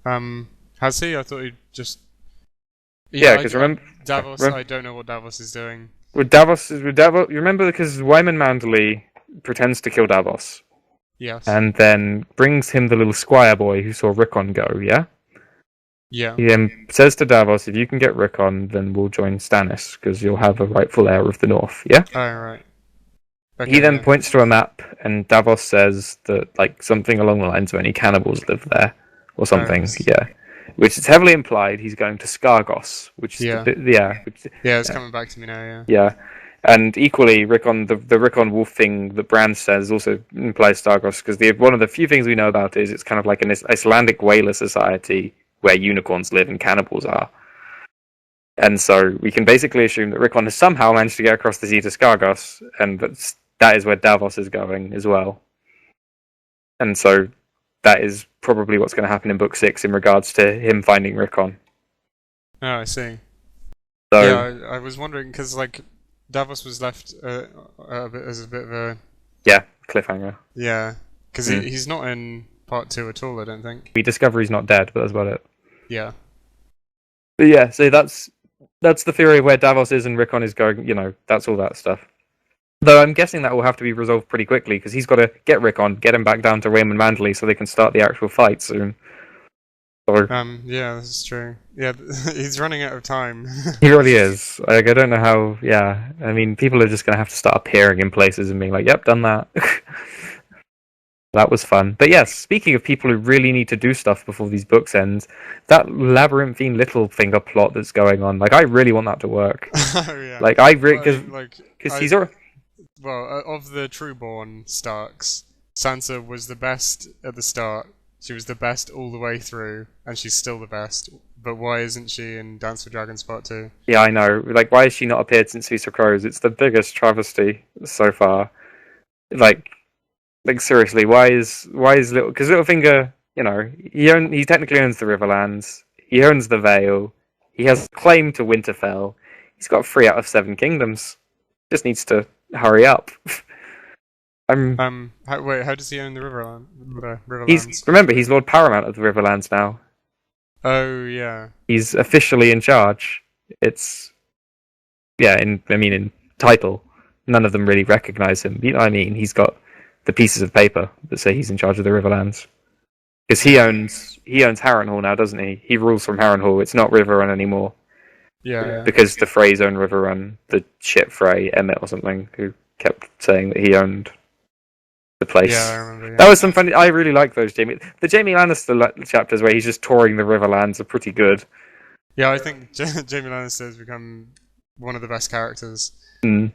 Has he? I thought he'd just. Yeah, because remember Davos. I don't know what Davos is doing. With Davos, you remember because Wyman Manderley pretends to kill Davos. Yes. And then brings him the little squire boy who saw Rickon go, yeah? Yeah. He then says to Davos, if you can get Rickon, then we'll join Stannis, because you'll have a rightful heir of the North, yeah? Oh, right. Okay, he then points to a map, and Davos says that, something along the lines of any cannibals live there, or something, yeah. Which is heavily implied he's going to Skargos, which is it's coming back to me now, yeah. Yeah. And equally, Rickon, the Rickon wolf thing that Bran says also implies Stargos, because one of the few things we know about it is it's kind of like an Icelandic whaler society where unicorns live and cannibals are. And so we can basically assume that Rickon has somehow managed to get across the sea to Skargos, and that is where Davos is going as well. And so that is probably what's going to happen in Book 6 in regards to him finding Rickon. Oh, I see. So, yeah, I was wondering, because, Davos was left as a bit of a... Yeah, cliffhanger. Yeah, because he's not in part 2 at all, I don't think. We discover he's not dead, but that's about it. Yeah. But yeah, so that's the theory of where Davos is and Rickon is going, that's all that stuff. Though I'm guessing that will have to be resolved pretty quickly, because he's got to get Rickon, get him back down to Wyman Manderley so they can start the actual fight soon. Yeah, this is true. Yeah, he's running out of time. He really is. I don't know how. Yeah, I mean, people are just gonna have to start appearing in places and being like, "Yep, done that." That was fun. But yes, speaking of people who really need to do stuff before these books end, that labyrinthine Littlefinger plot that's going on, I really want that to work. Oh yeah. Because he's already. Well, of the Trueborn Starks, Sansa was the best at the start. She was the best all the way through, and she's still the best. But why isn't she in Dance with Dragons Part 2? Yeah, I know. Why has she not appeared since Feast of Crows? It's the biggest travesty so far. Seriously, why is Little? Because Littlefinger, he technically owns the Riverlands. He owns the Vale. He has claim to Winterfell. He's got 3 out of 7 kingdoms. Just needs to hurry up. How does he own the Riverlands? Remember, he's Lord Paramount of the Riverlands now. Oh yeah. He's officially in charge. It's in title, none of them really recognise him. You know what I mean? He's got the pieces of paper that say he's in charge of the Riverlands. Because he owns Harrenhal now, doesn't he? He rules from Harrenhal. It's not Riverrun anymore. Yeah. Because the Freys own Riverrun, the ship Frey, Emmett or something, who kept saying that he owned the place. Yeah, I remember. Yeah. That was some funny. I really like those the Jaime Lannister chapters where he's just touring the Riverlands are pretty good. Yeah, I think Jaime Lannister has become one of the best characters. Mm.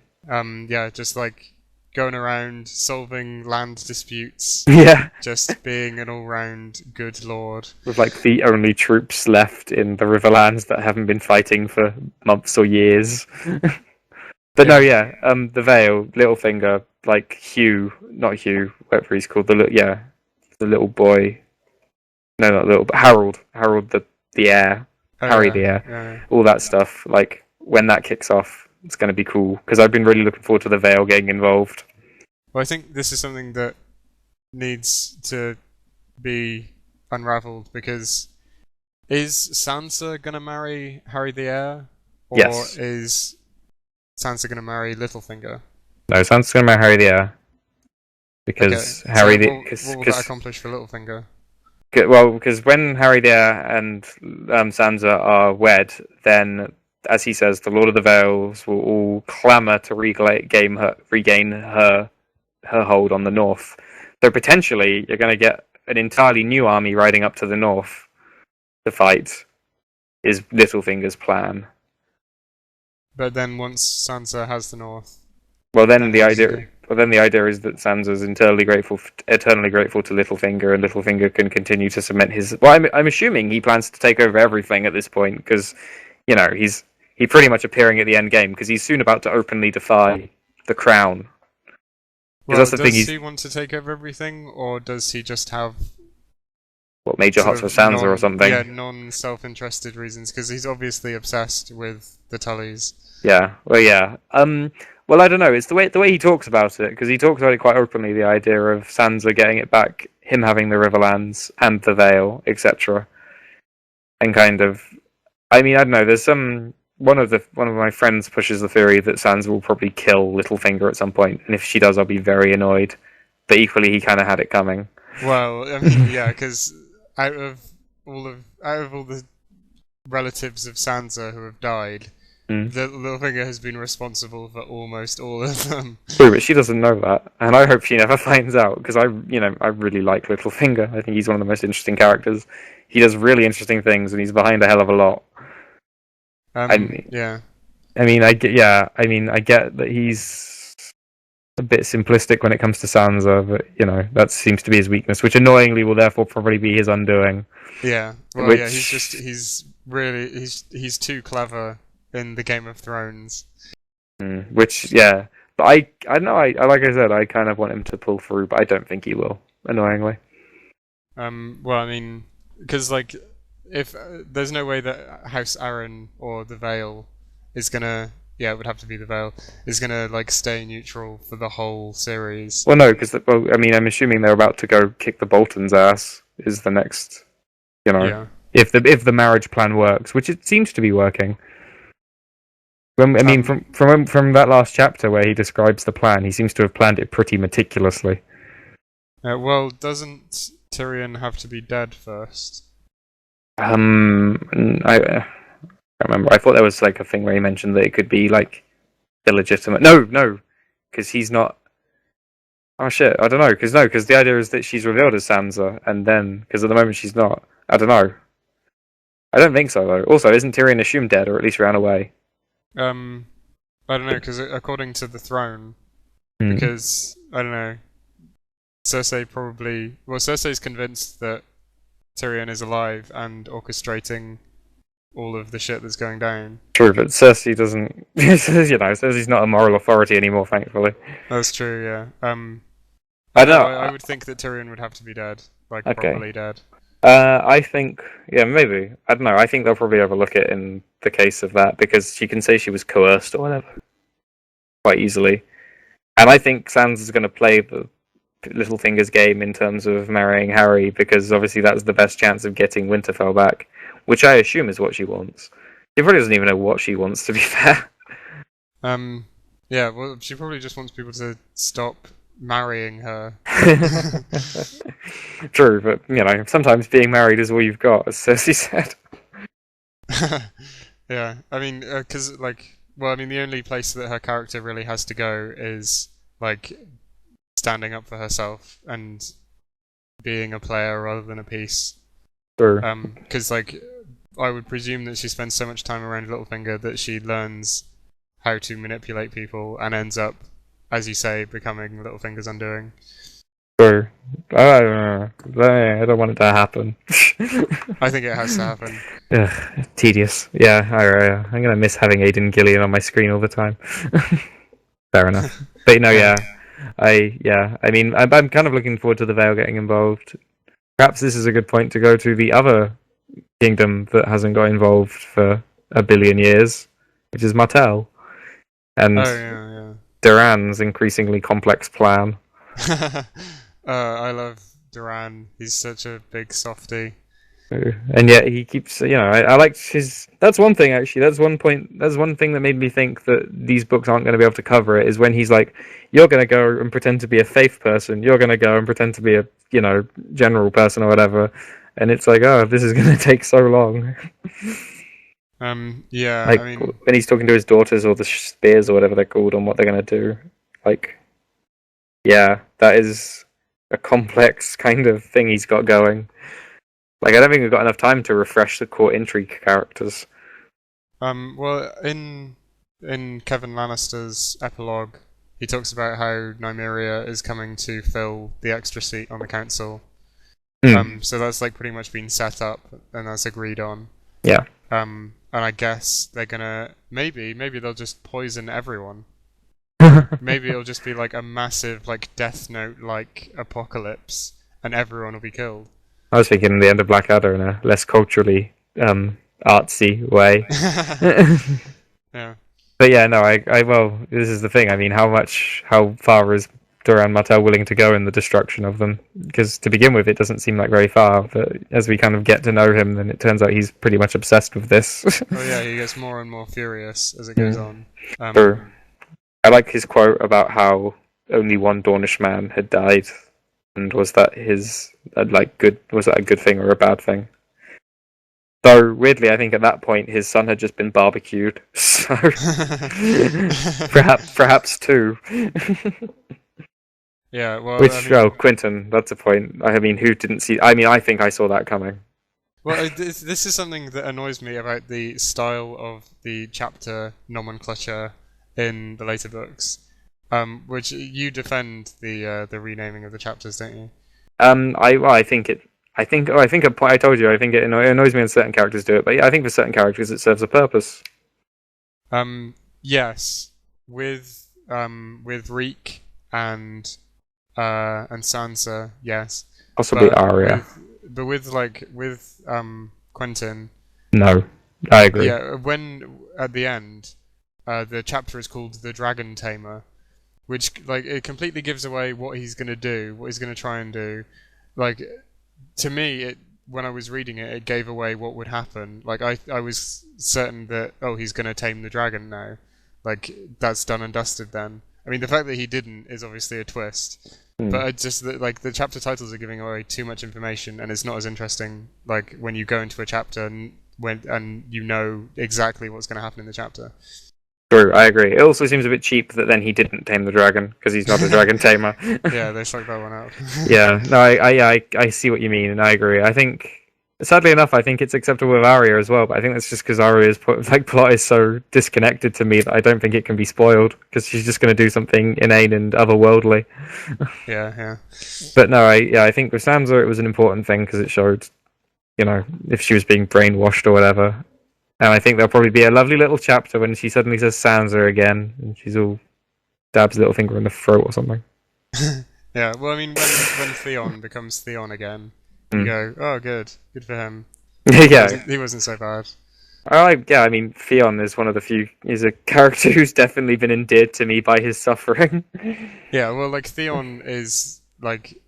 Yeah, just like going around solving land disputes. Yeah. Just being an all-round good lord. With like the only troops left in the Riverlands that haven't been fighting for months or years. But the Vale, Littlefinger, like not Hugh, whatever he's called, the little boy. No, not little, but Harold the heir, Harry the heir, all that stuff. Like when that kicks off, it's going to be cool because I've been really looking forward to the Vale getting involved. Well, I think this is something that needs to be unravelled because is Sansa going to marry Harry the heir, or is Sansa going to marry Littlefinger? No, Sansa's going to marry Harry the heir because Harry what will that accomplish for Littlefinger? Well, because when Harry the heir and Sansa are wed, then, as he says, the Lord of the Vales will all clamour to regain her hold on the north. So potentially, you're going to get an entirely new army riding up to the north to fight. Is Littlefinger's plan? But then once Sansa has the north, then the idea is that Sansa's eternally grateful to Littlefinger, and Littlefinger can continue to cement his. Well, I'm assuming he plans to take over everything at this point because, he's pretty much appearing at the end game because he's soon about to openly defy the crown. Well, that's the thing. Does he want to take over everything, or does he just have major hots for Sansa or something? Yeah, non-self-interested reasons because he's obviously obsessed with the Tullys. Yeah. Well, yeah. Well, I don't know. It's the way he talks about it, because he talks about it quite openly. The idea of Sansa getting it back, him having the Riverlands and the Vale, etc. And kind of, I don't know. There's one of my friends pushes the theory that Sansa will probably kill Littlefinger at some point, and if she does, I'll be very annoyed. But equally, he kind of had it coming. Well, yeah, because out of all the relatives of Sansa who have died. Littlefinger has been responsible for almost all of them. True, but she doesn't know that, and I hope she never finds out because I really like Littlefinger. I think he's one of the most interesting characters. He does really interesting things, and he's behind a hell of a lot. I get that he's a bit simplistic when it comes to Sansa, but that seems to be his weakness, which annoyingly will therefore probably be his undoing. Yeah, well, he's too clever in the Game of Thrones. But I know, like I said, I kind of want him to pull through, but I don't think he will, annoyingly. Because, if there's no way that House Arryn or the Vale is gonna, it would have to be the Vale, is gonna, stay neutral for the whole series. Well, no, because, I'm assuming they're about to go kick the Bolton's ass, is the next, if the marriage plan works, which it seems to be working. From that last chapter where he describes the plan, he seems to have planned it pretty meticulously. Well, doesn't Tyrion have to be dead first? I can't remember. I thought there was a thing where he mentioned that it could be illegitimate. No, because he's not. Oh shit! I don't know. Because the idea is that she's revealed as Sansa, and then because at the moment she's not. I don't know. I don't think so though. Also, isn't Tyrion assumed dead, or at least ran away? I don't know, because according to the throne, because, I don't know, Cersei's convinced that Tyrion is alive and orchestrating all of the shit that's going down. True, but Cersei doesn't, Cersei's not a moral authority anymore, thankfully. That's true, yeah. I don't know. I would think that Tyrion would have to be dead, properly dead. I think, yeah, maybe. I don't know. I think they'll probably overlook it in the case of that because she can say she was coerced or whatever quite easily. And I think Sansa's going to play the Littlefinger's game in terms of marrying Harry because obviously that's the best chance of getting Winterfell back, which I assume is what she wants. She probably doesn't even know what she wants, to be fair. Yeah, well, she probably just wants people to stop marrying her. True, but, you know, sometimes being married is all you've got, as Cersei said. Yeah, I mean, because, well, I mean, the only place that her character really has to go is, standing up for herself and being a player rather than a piece. True. Because, I would presume that she spends so much time around Littlefinger that she learns how to manipulate people and ends up, as you say, becoming Littlefinger's undoing. True. I don't want it to happen. I think it has to happen. Ugh, tedious. Yeah, I'm gonna miss having Aidan Gillian on my screen all the time. Fair enough. But I mean, I'm kind of looking forward to the Vale getting involved. Perhaps this is a good point to go to the other kingdom that hasn't got involved for a billion years, which is Martell. And Duran's increasingly complex plan. I love Duran. He's such a big softie. And yet he keeps, I liked his. That's one thing actually. That's one point. That's one thing that made me think that these books aren't going to be able to cover it. Is when he's like, "You're going to go and pretend to be a faith person. You're going to go and pretend to be a, general person or whatever." And it's like, oh, this is going to take so long. Yeah. Like I mean, when he's talking to his daughters or the spears or whatever they're called on what they're going to do. Like, yeah, that is a complex kind of thing he's got going. Like, I don't think we've got enough time to refresh the core intrigue characters. Well, in Kevin Lannister's epilogue, he talks about how Nymeria is coming to fill the extra seat on the council. So that's pretty much been set up and that's agreed on. Yeah. And I guess they're gonna maybe they'll just poison everyone. Maybe it'll just be a massive Death Note apocalypse, and everyone will be killed. I was thinking the end of Blackadder in a less culturally artsy way. Yeah. But yeah, no, well, this is the thing. I mean, how far is Duran Martell willing to go in the destruction of them? Because to begin with, it doesn't seem like very far. But as we kind of get to know him, then it turns out he's pretty much obsessed with this. Oh yeah, he gets more and more furious as it goes on. True. I like his quote about how only one Dornish man had died, and was that was that a good thing or a bad thing? Though weirdly, I think at that point his son had just been barbecued, so perhaps two. Yeah, well, Quentyn, that's a point. I mean, who didn't see? I mean, I think I saw that coming. Well, this is something that annoys me about the style of the chapter nomenclature in the later books, which you defend the renaming of the chapters, don't you? I think I told you. I think it annoys me when certain characters do it, but yeah, I think for certain characters it serves a purpose. Yes, with Reek and Sansa, yes. Possibly Arya. But with Quentyn. No, I agree. Yeah, when at the end, the chapter is called "The Dragon Tamer," which it completely gives away what he's gonna do, what he's gonna try and do. To me, when I was reading it, it gave away what would happen. I was certain that he's gonna tame the dragon now. That's done and dusted then. I mean, the fact that he didn't is obviously a twist. But it's just that the chapter titles are giving away too much information, and it's not as interesting when you go into a chapter and you know exactly what's going to happen in the chapter. True, I agree. It also seems a bit cheap that then he didn't tame the dragon because he's not a dragon tamer. Yeah, they sucked that one out. Yeah, no, I see what you mean, and I agree. I think, sadly enough, I think it's acceptable with Arya as well, but I think that's just because Arya's plot is so disconnected to me that I don't think it can be spoiled because she's just going to do something inane and otherworldly. Yeah. But no, I think with Sansa it was an important thing because it showed, if she was being brainwashed or whatever. And I think there'll probably be a lovely little chapter when she suddenly says Sansa again, and she's all dabs Littlefinger in the throat or something. Yeah, well, I mean, when Theon becomes Theon again, you go, oh, good for him. Yeah. He wasn't so bad. I mean, Theon is one of the few. He's a character who's definitely been endeared to me by his suffering. Yeah, well, like Theon is like,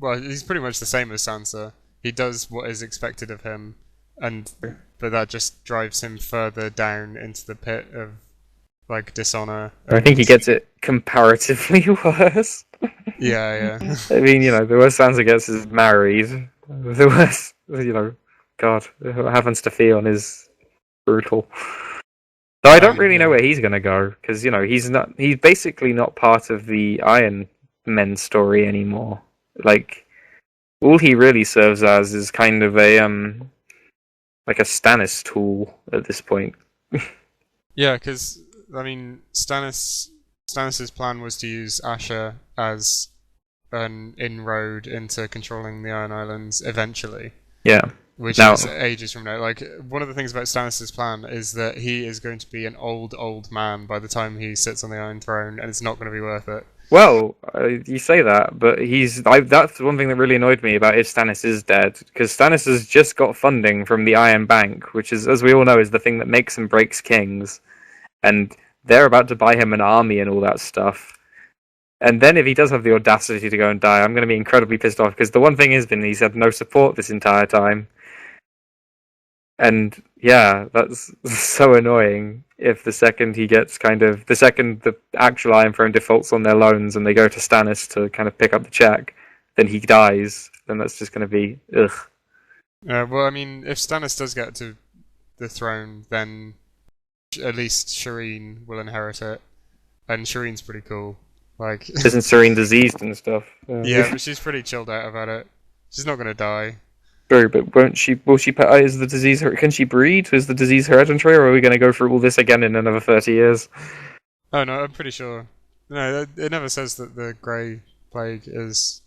well, he's pretty much the same as Sansa. He does what is expected of him, but that just drives him further down into the pit of like dishonor. I think he gets it comparatively worse. Yeah. I mean, the worst Sansa gets is married. The worst, God, what happens to Theon is brutal. So I don't really know where he's gonna go because he's basically not part of the Iron Men story anymore. Like, all he really serves as is kind of a like a Stannis tool at this point. Yeah, because I mean, Stannis's plan was to use Asher as an inroad into controlling the Iron Islands eventually. Yeah. Which is ages from now. Like, one of the things about Stannis' plan is that he is going to be an old man by the time he sits on the Iron Throne, and it's not going to be worth it. Well, you say that, but that's one thing that really annoyed me about if Stannis is dead, because Stannis has just got funding from the Iron Bank, which is, as we all know, is the thing that makes and breaks kings, and they're about to buy him an army and all that stuff. And then if he does have the audacity to go and die, I'm going to be incredibly pissed off, because the one thing has been he's had no support this entire time. And yeah, that's so annoying if the second the actual Iron Throne defaults on their loans and they go to Stannis to kind of pick up the check, then he dies, then that's just going to be ugh. Well, I mean, if Stannis does get to the throne, then at least Shireen will inherit it, and Shireen's pretty cool. Like, isn't Shireen diseased and stuff? Yeah, but she's pretty chilled out about it. She's not going to die. True, but won't she? Will she? Is the disease? Can she breed? Is the disease hereditary, or are we going to go through all this again in another 30 years? Oh no, I'm pretty sure. No, it never says that the Grey Plague is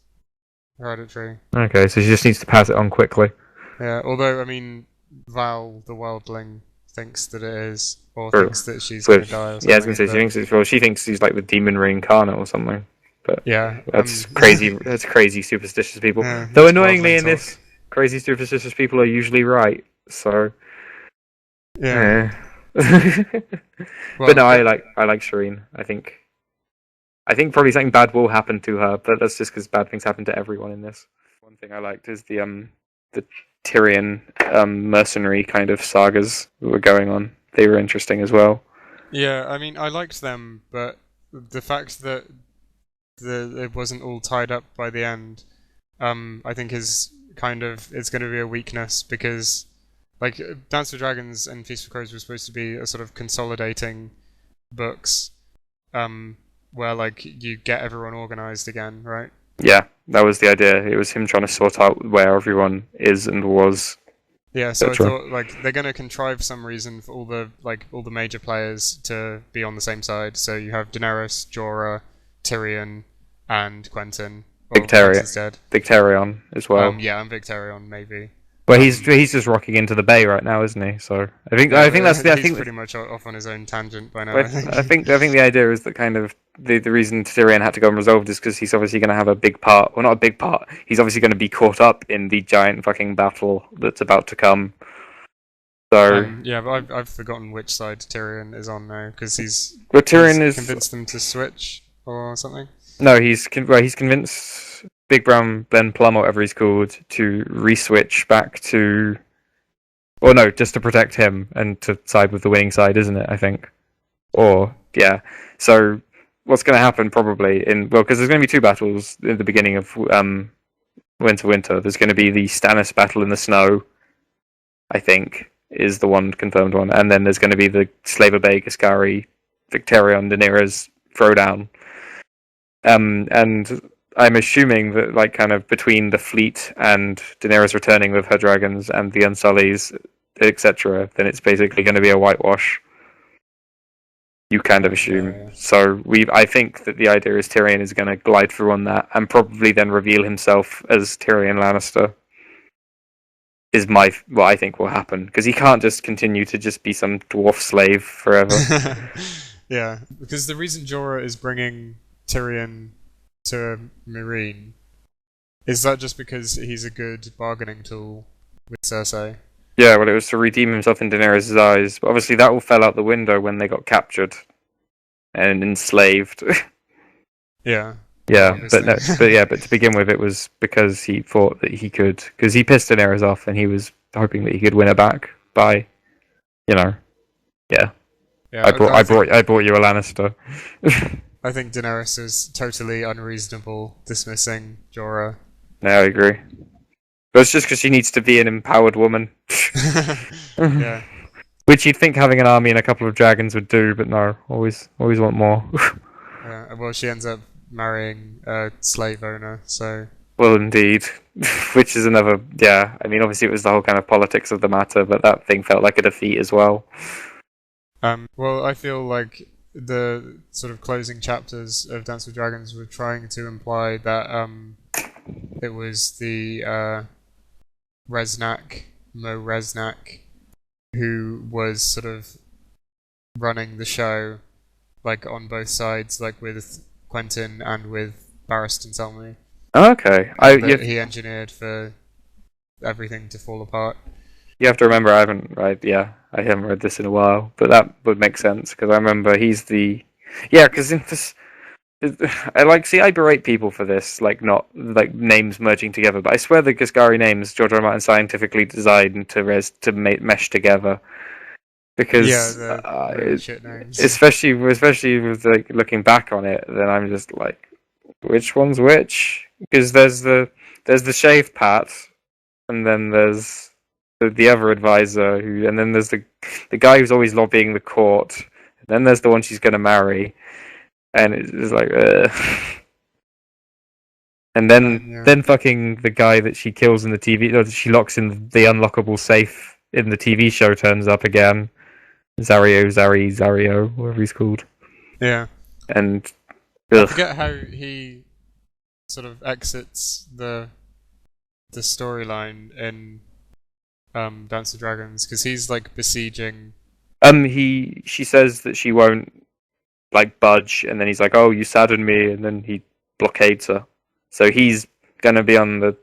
hereditary. Okay, so she just needs to pass it on quickly. Yeah, although I mean, Vale, the Wildling, thinks that it is, or True. thinks that she's going to die. Or something, yeah, I was going to say she thinks it's. Well, she thinks she's like the demon reincarnate or something. But yeah, that's crazy. That's crazy, superstitious people. Yeah, Though annoyingly, in this, crazy superstitious people are usually right. So yeah. But no, I like Shireen. I think probably something bad will happen to her, but that's just because bad things happen to everyone in this. One thing I liked is the Tyrion mercenary kind of sagas that were going on. They were interesting as well. Yeah, I mean, I liked them, but the fact that it wasn't all tied up by the end, I think is it's going to be a weakness, because like Dance with Dragons and Feast for Crows were supposed to be a sort of consolidating books, where like you get everyone organized again, right? Yeah, that was the idea. It was him trying to sort out where everyone is and was. Yeah, so I thought like they're going to contrive some reason for all the major players to be on the same side. So you have Daenerys, Jorah, Tyrion, and Quentyn. Victarion as well. Yeah, and Victarion maybe. Well, he's just rocking into the bay right now, isn't he? So I think that's he's pretty much off on his own tangent by now. I think the idea is that kind of the reason Tyrion had to go unresolved is because he's obviously going to have a big part. Well, not a big part. He's obviously going to be caught up in the giant fucking battle that's about to come. So yeah, but I've forgotten which side Tyrion is on now, because he's convinced them to switch or something. No, he's convinced Big Brown Ben Plum, or whatever he's called, to re-switch back to... Or no, just to protect him and to side with the winning side, isn't it, I think? Or, yeah. So, what's going to happen probably because there's going to be two battles in the beginning of Winter. There's going to be the Stannis battle in the snow, I think, is the one confirmed one. And then there's going to be the Slaver Bay, Gascari, Victarion, Daenerys throwdown. And I'm assuming that, like, kind of between the fleet and Daenerys returning with her dragons and the Unsullies, etc., then it's basically going to be a whitewash. You kind of assume. Yeah. So I think that the idea is Tyrion is going to glide through on that and probably then reveal himself as Tyrion Lannister. Is what I think will happen, because he can't just continue to just be some dwarf slave forever. Yeah, because the reason Jorah is bringing Tyrion to Meereen Is that just because he's a good bargaining tool with Cersei? Yeah, well, it was to redeem himself in Daenerys' eyes, but obviously that all fell out the window when they got captured and enslaved. Yeah. Yeah, Obviously. but to begin with, it was because he thought that he could, because he pissed Daenerys off, and he was hoping that he could win her back by, yeah. Yeah, I brought you a Lannister. I think Daenerys is totally unreasonable dismissing Jorah. No, I agree. But it's just because she needs to be an empowered woman. Yeah. Which you'd think having an army and a couple of dragons would do, but no, always want more. Yeah. Well, she ends up marrying a slave owner, so. Well, indeed. Which is another, yeah. I mean, obviously it was the whole kind of politics of the matter, but that thing felt like a defeat as well. Well, I feel like the sort of closing chapters of Dance with Dragons were trying to imply that it was the Mo Resnack, who was sort of running the show, like on both sides, like with Quentyn and with Barristan Selmy. Okay, he engineered for everything to fall apart. You have to remember, I haven't read this in a while, but that would make sense because I remember he's the, because in this, I berate people for this, like not like names merging together, but I swear the Giscari names George R. R. Martin scientifically designed to mesh together because really shit names. especially with like looking back on it, then I'm just like, which one's which? Because there's the shaved Pat, and then there's the other advisor and then there's the guy who's always lobbying the court, and then there's the one she's going to marry, and it's like and then fucking the guy that she kills in the TV, or she locks in the unlockable safe in the TV show turns up again. Zario, whatever he's called. Yeah. And I forget how he sort of exits the storyline in Dance of Dragons, because he's like besieging. She says that she won't like budge, and then he's like, "Oh, you sadden me," and then he blockades her. So he's gonna be on the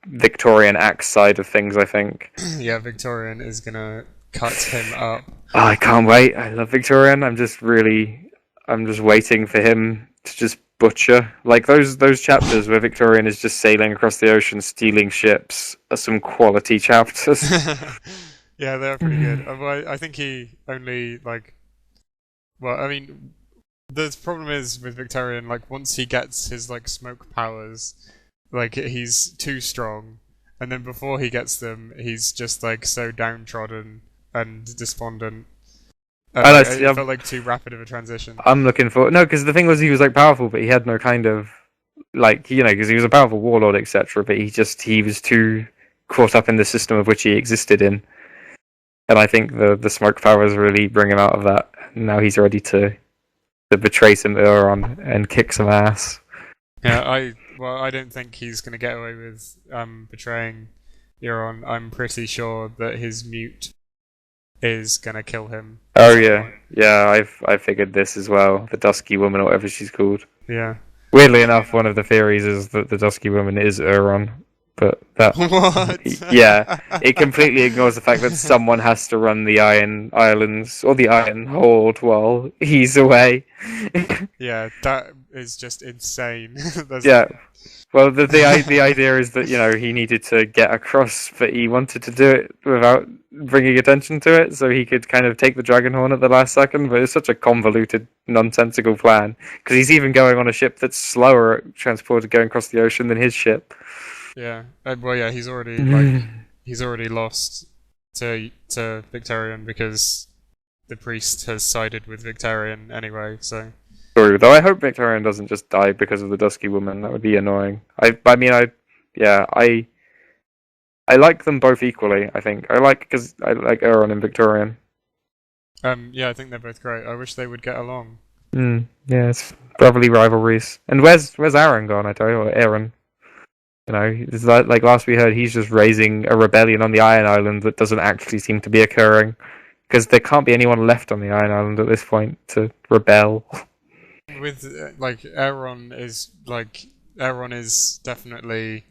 Victorian axe side of things, I think. Yeah, Victarion is gonna cut him up. Oh, I can't wait. I love Victarion. I'm just waiting for him to just butcher. Like those chapters where Victarion is just sailing across the ocean, stealing ships, are some quality chapters. Yeah, they're pretty good. I think he only like. Well, I mean, the problem is with Victarion, like once he gets his like smoke powers, like he's too strong, and then before he gets them, he's just like so downtrodden and despondent. It felt like too rapid of a transition. I'm looking for because the thing was he was like powerful, but he had no kind of like because he was a powerful warlord, etc. But he was too caught up in the system of which he existed in, and I think the smoke powers really bring him out of that. Now he's ready to betray some Euron and kick some ass. Yeah, I don't think he's going to get away with betraying Euron. I'm pretty sure that his mute is going to kill him. Oh yeah, I figured this as well. The Dusky Woman, or whatever she's called. Yeah. Weirdly enough, one of the theories is that the Dusky Woman is Euron, but that what? Yeah, it completely ignores the fact that someone has to run the Iron Islands or the Iron Hold while he's away. Yeah, that is just insane. Yeah. Well, the idea is that he needed to get across, but he wanted to do it without bringing attention to it, so he could kind of take the dragon horn at the last second. But it's such a convoluted, nonsensical plan because he's even going on a ship that's slower at transport going across the ocean than his ship. Yeah, well, yeah, he's already lost to Victarion because the priest has sided with Victarion anyway. So. True, though I hope Victarion doesn't just die because of the Dusky Woman. That would be annoying. I like them both equally. I think because I like Euron and Victarion. Yeah, I think they're both great. I wish they would get along. Yeah, it's brotherly rivalries. And where's Aaron gone? I tell you, or Aaron. It's like last we heard, he's just raising a rebellion on the Iron Island that doesn't actually seem to be occurring because there can't be anyone left on the Iron Island at this point to rebel. With Euron is like Euron is definitely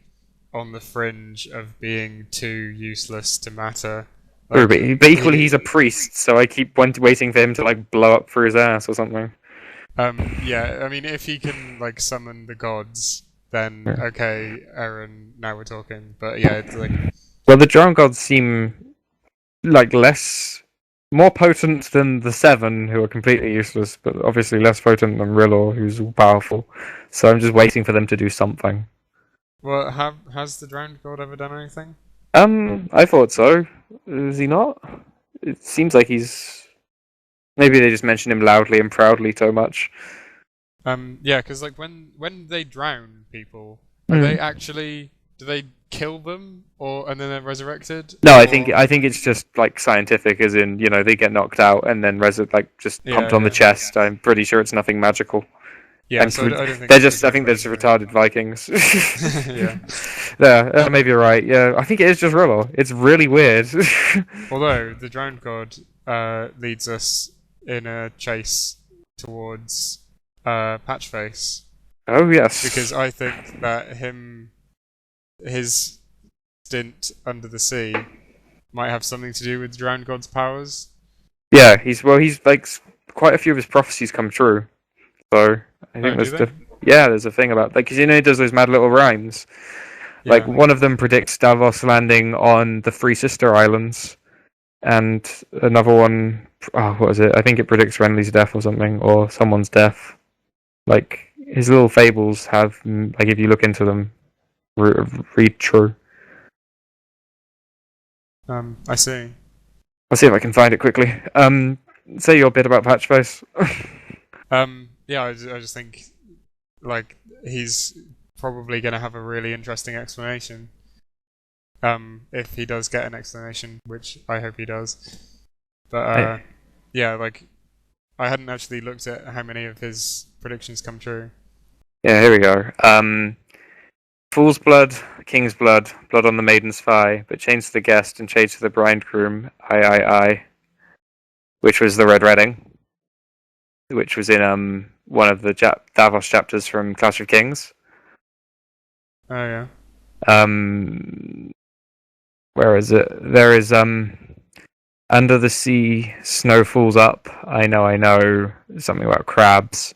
on the fringe of being too useless to matter. True, but equally he's a priest, so I keep waiting for him to like blow up through his ass or something. Yeah, I mean, if he can like summon the gods, then Yeah. okay, Aaron, now we're talking. But yeah, it's like, Well, the drowned gods seem like more potent than the seven, who are completely useless, but obviously less potent than R'hllor, who's all powerful. So I'm just waiting for them to do something. well, has the drowned god ever done anything? I thought so. Is he not? It seems like he's. Maybe they just mention him loudly and proudly so much. Yeah, because like when they drown people, are they actually do they kill them and then they're resurrected? No, or... I think it's just like scientific, as in they get knocked out and then just pumped on the chest. I'm pretty sure it's nothing magical. Yeah, And so I don't think they're just. I think they're just retarded Vikings. Yeah. Yeah, maybe you're right. Yeah, I think it is just R'hllor. It's really weird. Although the drowned god leads us in a chase towards Patchface, Oh yes. because I think that his stint under the sea might have something to do with drowned god's powers. Yeah, he's like quite a few of his prophecies come true. So I think there's a thing about like because he does those mad little rhymes. Yeah. Like one of them predicts Davos landing on the Three Sister Islands, and another one, what was it? I think it predicts Renly's death or something, or someone's death. Like his little fables have, like if you look into them, read true. I see. I'll see if I can find it quickly. Say your bit about Patchface. Yeah, I just think like he's probably going to have a really interesting explanation. If he does get an explanation, which I hope he does. But yeah, like I hadn't actually looked at how many of his predictions come true. Yeah, here we go. Fool's blood, king's blood, blood on the maiden's thigh, but change to the guest and change to the bridegroom, I. Which was the Red Wedding, which was in one of the Davos chapters from Clash of Kings. Oh yeah. Where is it? There is under the sea, snow falls up. I know. Something about crabs.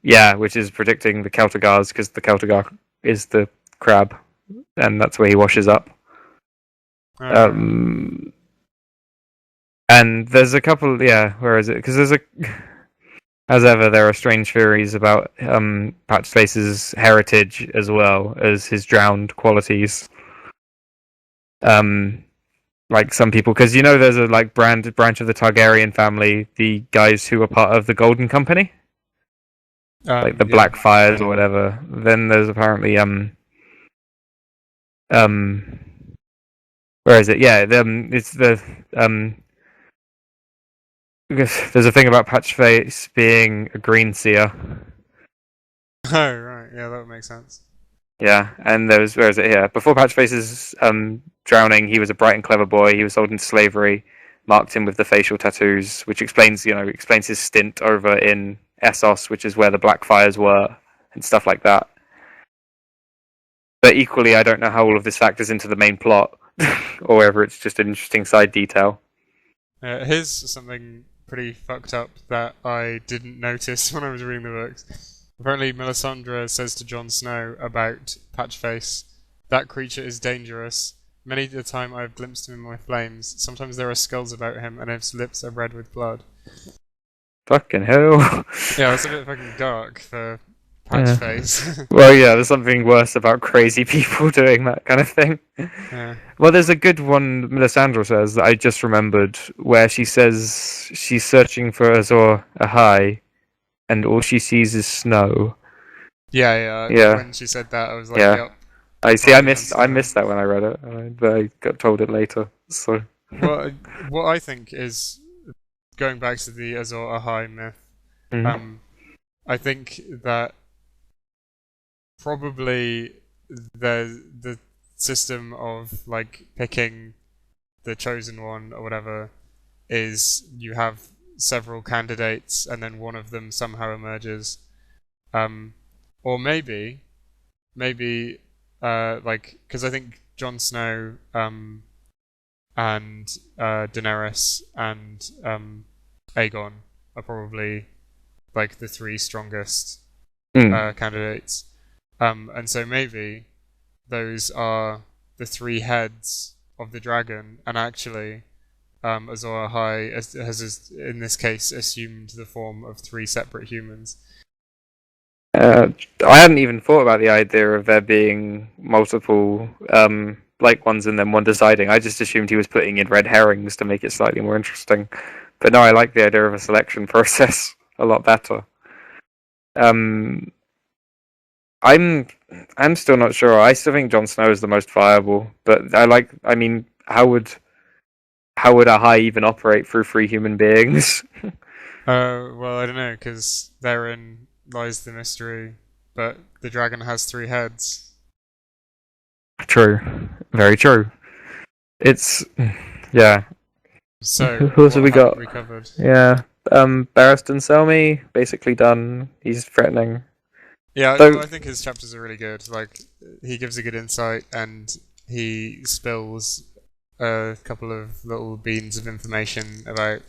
Yeah, which is predicting the Celtigars because the Celtigar is the crab, and that's where he washes up. And there's a couple. Yeah, where is it? Because as ever, there are strange theories about Patchface's heritage as well as his drowned qualities. Like some people, because there's a branch of the Targaryen family, the guys who are part of the Golden Company, like the Black Fires or whatever. Then there's apparently where is it? Yeah, it's the there's a thing about Patchface being a green seer. Oh right, yeah, that would make sense. Yeah, and where is it here? Before Patchface's drowning, he was a bright and clever boy. He was sold into slavery, marked him with the facial tattoos, which explains his stint over in Essos, which is where the Black Fires were, and stuff like that. But equally, I don't know how all of this factors into the main plot, or whether it's just an interesting side detail. Here's something pretty fucked up that I didn't notice when I was reading the books. Apparently, Melisandre says to Jon Snow about Patchface, "That creature is dangerous. Many a time I have glimpsed him in my flames. Sometimes there are skulls about him, and his lips are red with blood." Fucking hell. Yeah, it's a bit fucking dark for Patchface. Well, yeah, there's something worse about crazy people doing that kind of thing. Yeah. Well, there's a good one Melisandre says that I just remembered, where she says she's searching for Azor Ahai, and all she sees is snow. Yeah. When she said that, I was like, "Yep." I see. I missed that when I read it, but I got told it later. So. Well, what I think is going back to the Azor Ahai myth. Mm-hmm. I think that probably the system of like picking the chosen one or whatever is you have several candidates and then one of them somehow emerges. or maybe, like, because I think Jon Snow, and Daenerys and Aegon are probably like the three strongest candidates, and so maybe those are the three heads of the dragon, and actually, Azor Ahai has in this case assumed the form of three separate humans. I hadn't even thought about the idea of there being multiple like ones and then one deciding. I just assumed he was putting in red herrings to make it slightly more interesting. But no, I like the idea of a selection process a lot better. I'm still not sure. I still think Jon Snow is the most viable, but I mean, how would Ahai even operate through three human beings? Well, I don't know, because therein lies the mystery. But the dragon has three heads. True, very true. It's yeah. So who else have we got? We covered? Yeah, Barristan Selmy basically done. He's threatening. Yeah, So, I think his chapters are really good. Like, he gives a good insight, and he spills a couple of little beans of information about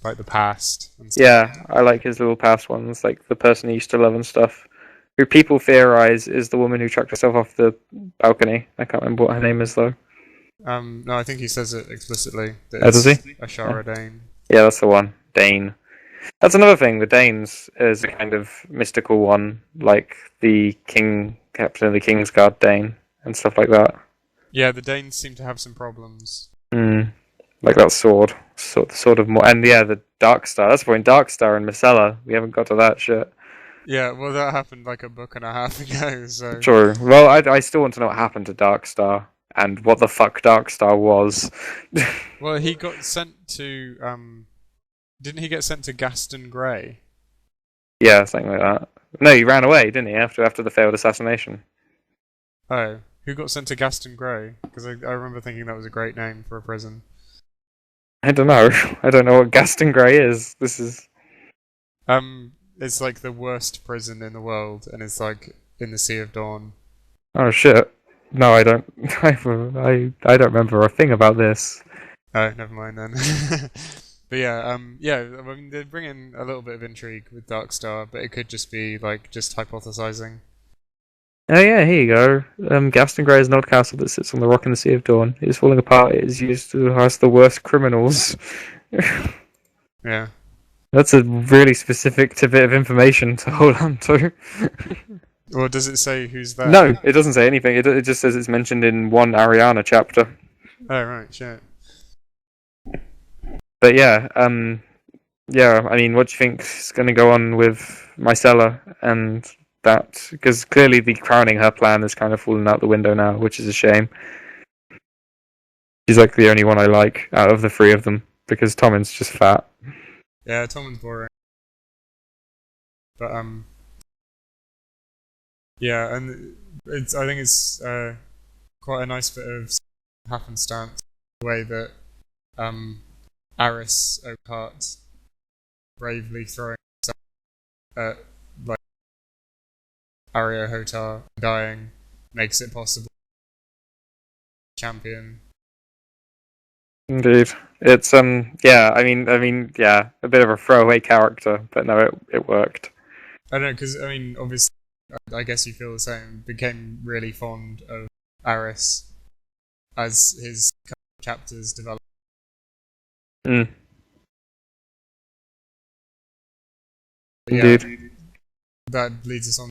like the past and stuff. yeah, I like his little past ones, like the person he used to love and stuff. Who people theorize is the woman who chucked herself off the balcony. I can't remember what her name is though. No, I think he says it explicitly. That Oh, does he? Ashara Dane. Yeah, that's the one. Dane. That's another thing. The Danes is a kind of mystical one, like the king, captain of the Kingsguard Dane, and stuff like that. Yeah, the Danes seem to have some problems. Like that sword of more, and yeah, the Dark Star. That's the point. Dark Star and Micella. We haven't got to that shit. Yeah, well, that happened like a book and a half ago. So True. Well, I still want to know what happened to Dark Star and what the fuck Dark Star was. Well, he got sent to didn't he get sent to Gaston Grey? Yeah, something like that. No, he ran away, didn't he? After the failed assassination. Oh, who got sent to Gaston Grey? Because I remember thinking that was a great name for a prison. I don't know. I don't know what Gaston Grey is. This is it's like the worst prison in the world, and it's like in the Sea of Dawn. oh shit. No, I don't. I don't remember a thing about this. Oh, never mind then. But yeah, I mean, they bring in a little bit of intrigue with Darkstar, but it could just be like just hypothesizing. Oh yeah, here you go. Gaston Grey is an old castle that sits on the rock in the Sea of Dawn. It is falling apart. It is used to house the worst criminals. Yeah. That's a really specific bit of information to hold on to. Well, does it say who's there? No, it doesn't say anything. It just says it's mentioned in one Ariana chapter. Oh right, shit. But yeah, yeah. I mean, what do you think is going to go on with Micella and that? Because clearly the crowning her plan has kind of fallen out the window now, which is a shame. She's like the only one I like out of the three of them because Tommen's just fat. Yeah, Tommen's boring. But yeah, and I think it's quite a nice bit of happenstance the way that Aris Oakheart bravely throwing himself at like Arya Hotar dying makes it possible. Champion. Indeed, it's yeah. I mean, yeah, a bit of a throwaway character, but no, it worked. I don't know, because I mean, obviously, I guess you feel the same. Became really fond of Aris as his chapters developed. Mm. Yeah, Indeed. that leads us on.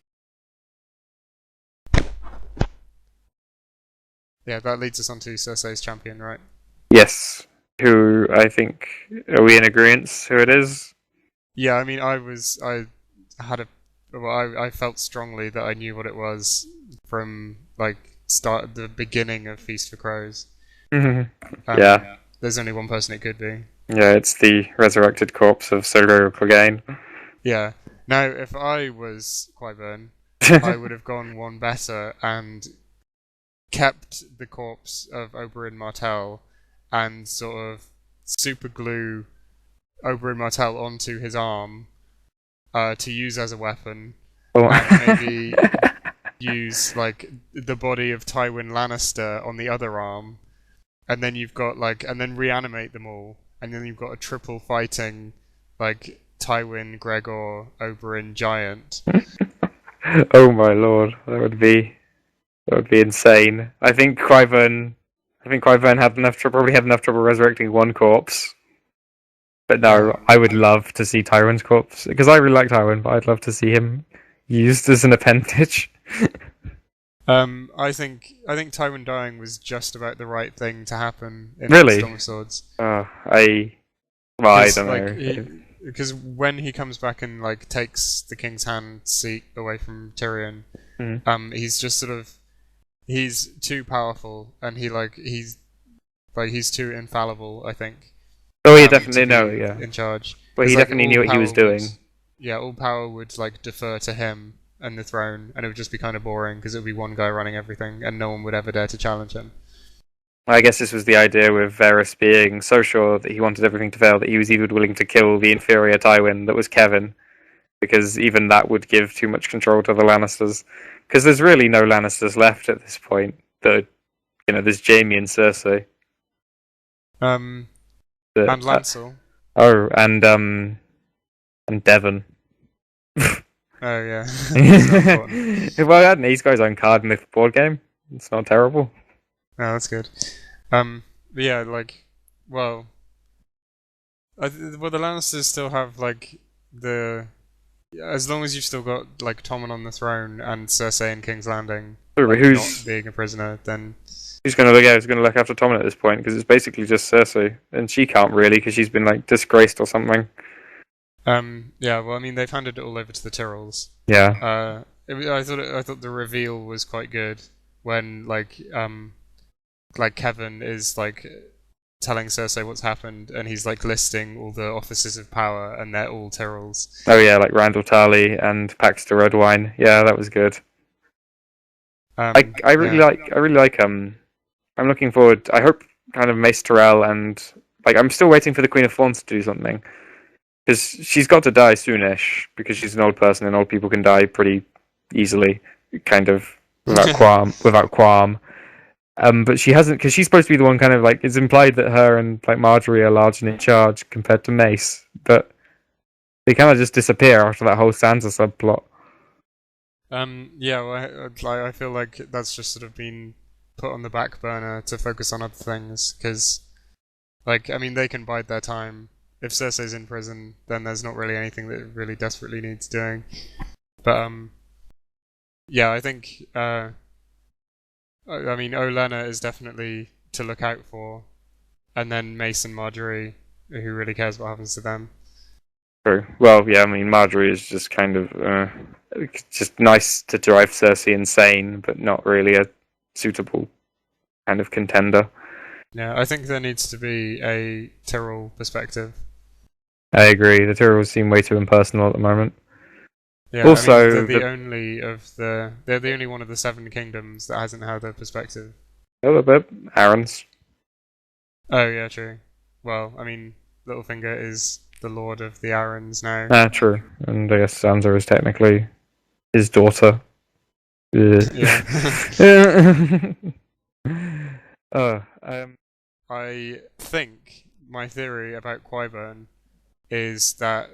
Yeah, that leads us on to Cersei's champion, right? Yes. Who I think are we in agreement? Who it is? Yeah, I mean, I had a, well, I felt strongly that I knew what it was from like the beginning of Feast for Crows. Yeah. There's only one person it could be. Yeah, it's the resurrected corpse of Sir Clegane. Yeah. Now, if I was Qyburn, I would have gone one better and kept the corpse of Oberyn Martell and sort of super glue Oberyn Martell onto his arm to use as a weapon, Oh. and maybe use like the body of Tywin Lannister on the other arm, and then you've got and then reanimate them all, and then you've got a triple fighting like Tywin, Gregor, Oberyn giant. Oh my lord, that would be insane. I think Qyburn had enough trouble, probably had enough trouble resurrecting one corpse. But no, I would love to see Tywin's corpse because I really like Tywin, but I'd love to see him used as an appendage. I think Tywin dying was just about the right thing to happen in Really? Storm of Swords. I don't know. Because when he comes back and takes the King's Hand seat away from Tyrion, he's just he's too powerful, and he's too infallible, I think. Oh, he definitely yeah. In charge. But he definitely knew what he was doing. All power would defer to him and the throne, and it would just be kind of boring because it would be one guy running everything, and no one would ever dare to challenge him. I guess this was the idea with Varys being so sure that he wanted everything to fail that he was even willing to kill the inferior Tywin that was Kevin, because even that would give too much control to the Lannisters. Because there's really no Lannisters left at this point. There's Jaime and Cersei. And Lancel. And Devon. Oh yeah. Well, he's got his own card in the board game. It's not terrible. Oh, that's good. The Lannisters still have as long as you've still got Tommen on the throne and Cersei in King's Landing, not being a prisoner, then who's going to look after Tommen at this point? Because it's basically just Cersei, and she can't really because she's been disgraced or something. They've handed it all over to the Tyrells. Yeah. I thought the reveal was quite good when Kevin is telling Cersei what's happened, and he's listing all the offices of power, and they're all Tyrells. Oh yeah, Randall Tarley and Paxter Redwine. Yeah, that was good. I really like I'm looking forward. I hope kind of Mace Tyrell and I'm still waiting for the Queen of Thorns to do something, because she's got to die soonish because she's an old person and old people can die pretty easily, kind of without qualm. But she hasn't, because she's supposed to be the one it's implied that her and Marjorie are large and in charge compared to Mace, but they kind of just disappear after that whole Sansa subplot. I feel like that's just been put on the back burner to focus on other things, because they can bide their time. If Cersei's in prison, then there's not really anything that really desperately needs doing. But I think Olenna is definitely to look out for, and then Mace and Marjorie, who really cares what happens to them. True. Well, yeah, Marjorie is just kind of just nice to drive Cersei insane, but not really a suitable kind of contender. Yeah, I think there needs to be a Tyrell perspective. I agree. The Tyrells seem way too impersonal at the moment. Yeah, also, they're the only one of the Seven Kingdoms that hasn't had a perspective. A little bit. Arryn's. Oh yeah, true. Well, Littlefinger is the Lord of the Arryns now. True. And I guess Sansa is technically his daughter. Yeah. I think my theory about Qyburn is that,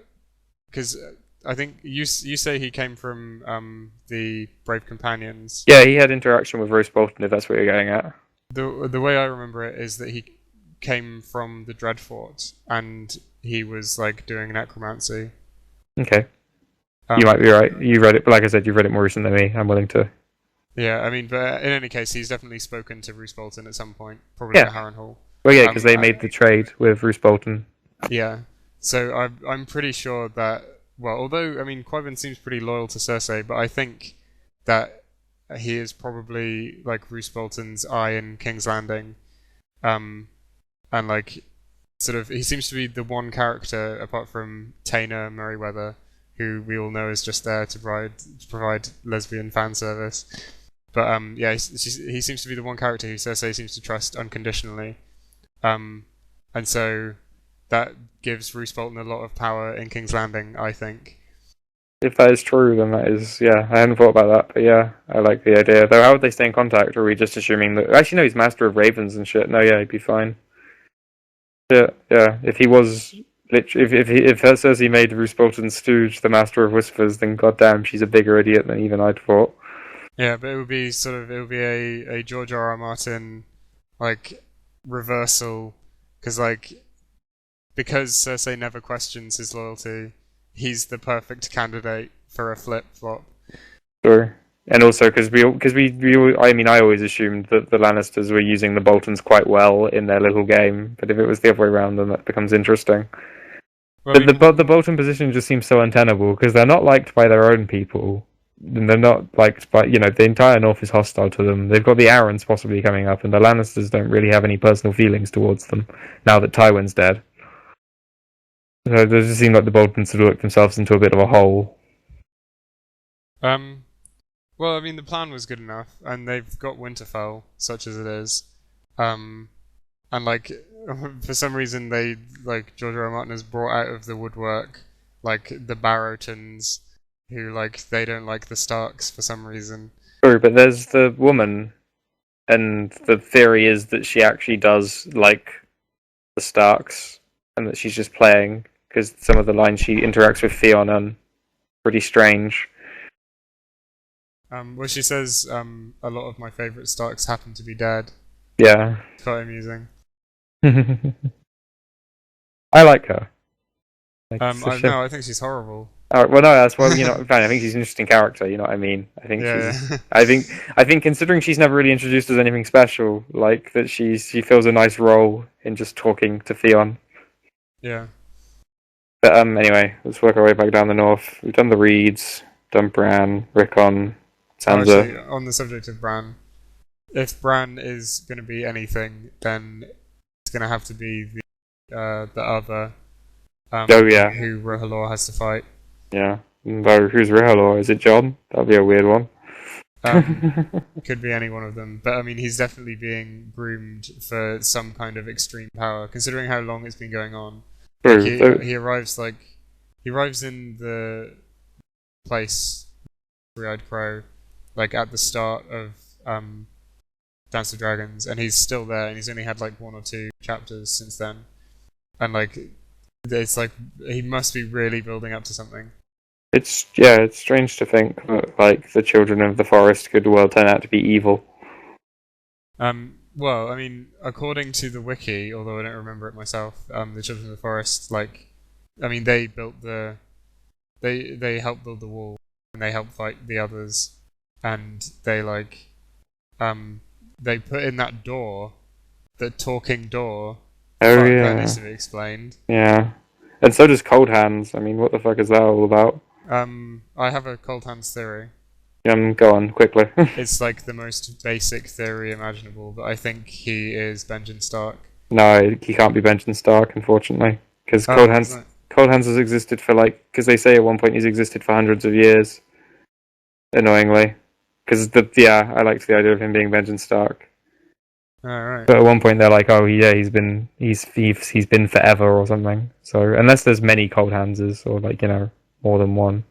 because I think you say he came from the Brave Companions. Yeah, he had interaction with Roose Bolton, if that's what you're getting at. The way I remember it is that he came from the Dreadfort, and he was doing necromancy. Okay. You might be right. You read it, but like I said, you've read it more recent than me. I'm willing to. Yeah, but in any case, he's definitely spoken to Roose Bolton at some point, probably at Harrenhal. Well, yeah, because they made the trade with Roose Bolton. Yeah, so I'm pretty sure that. Well, although Qyburn seems pretty loyal to Cersei, but I think that he is probably Roose Bolton's eye in King's Landing, and he seems to be the one character apart from Taena Merryweather, who we all know is just there to provide lesbian fan service. But he seems to be the one character who Cersei seems to trust unconditionally, and so that gives Roose Bolton a lot of power in King's Landing, I think. If that is true, then that is, yeah, I hadn't thought about that, but yeah, I like the idea. Though, how would they stay in contact? Or are we just assuming that? Actually, no, he's master of ravens and shit. No, yeah, he'd be fine. Yeah, yeah. If he was, if Cersei made Roose Bolton's stooge the master of whispers, then goddamn, she's a bigger idiot than even I'd thought. Yeah, but it would be a George R. R. Martin like reversal because Cersei never questions his loyalty, he's the perfect candidate for a flip flop. Sure. And also I mean, I always assumed that the Lannisters were using the Boltons quite well in their little game, but if it was the other way around, then that becomes interesting. Well, But the Bolton position just seems so untenable because they're not liked by their own people, and they're not liked by the entire North is hostile to them. They've got the Arryns possibly coming up, and the Lannisters don't really have any personal feelings towards them now that Tywin's dead. So it does just seem like the Boltons have worked themselves into a bit of a hole. Well, I mean, the plan was good enough, and they've got Winterfell, such as it is. And for some reason, George R. R. Martin has brought out of the woodwork, the Barrowtons, who, they don't like the Starks for some reason. True, but there's the woman, and the theory is that she actually does like the Starks, and that she's just playing, because some of the lines she interacts with Theon on pretty strange. Well, she says, a lot of my favourite Starks happen to be dead. Yeah. It's quite amusing. I like her. No, I think she's horrible. Well, no, that's fine. I think she's an interesting character. You know what I mean? I think Yeah. I think considering she's never really introduced as anything special, like that she fills a nice role in just talking to Theon. Yeah. But anyway, let's work our way back down the north. We've done the Reeds, done Bran, Rickon, Sansa. Actually, on the subject of Bran, if Bran is going to be anything, then it's going to have to be the other. Oh yeah. Who Rohalor has to fight. Yeah. Though who's Rohalor? Is it Jon? That'd be a weird one. Could be any one of them, but I mean, he's definitely being groomed for some kind of extreme power, considering how long it's been going on. True. He arrives in the place, Three-Eyed Crow, at the start of Dance of Dragons, and he's still there, and he's only had 1 or 2 chapters since then, and it's he must be really building up to something. It's strange to think that the children of the forest could well turn out to be evil. Well, I mean, according to the wiki, although I don't remember it myself, the children of the forest, they built they helped build the wall, and they helped fight the others, and they they put in that door, the talking door. Oh yeah. That needs to be explained. Yeah. And so does Coldhands. I mean, what the fuck is that all about? I have a Coldhands theory. Go on, quickly. It's the most basic theory imaginable, but I think he is Benjen Stark. No, he can't be Benjen Stark, unfortunately. Because Coldhands has existed for because they say at one point he's existed for hundreds of years. Annoyingly. Because I liked the idea of him being Benjen Stark. Alright. But at one point they're like, oh yeah, he's been forever or something. So unless there's many Coldhandses or more than one.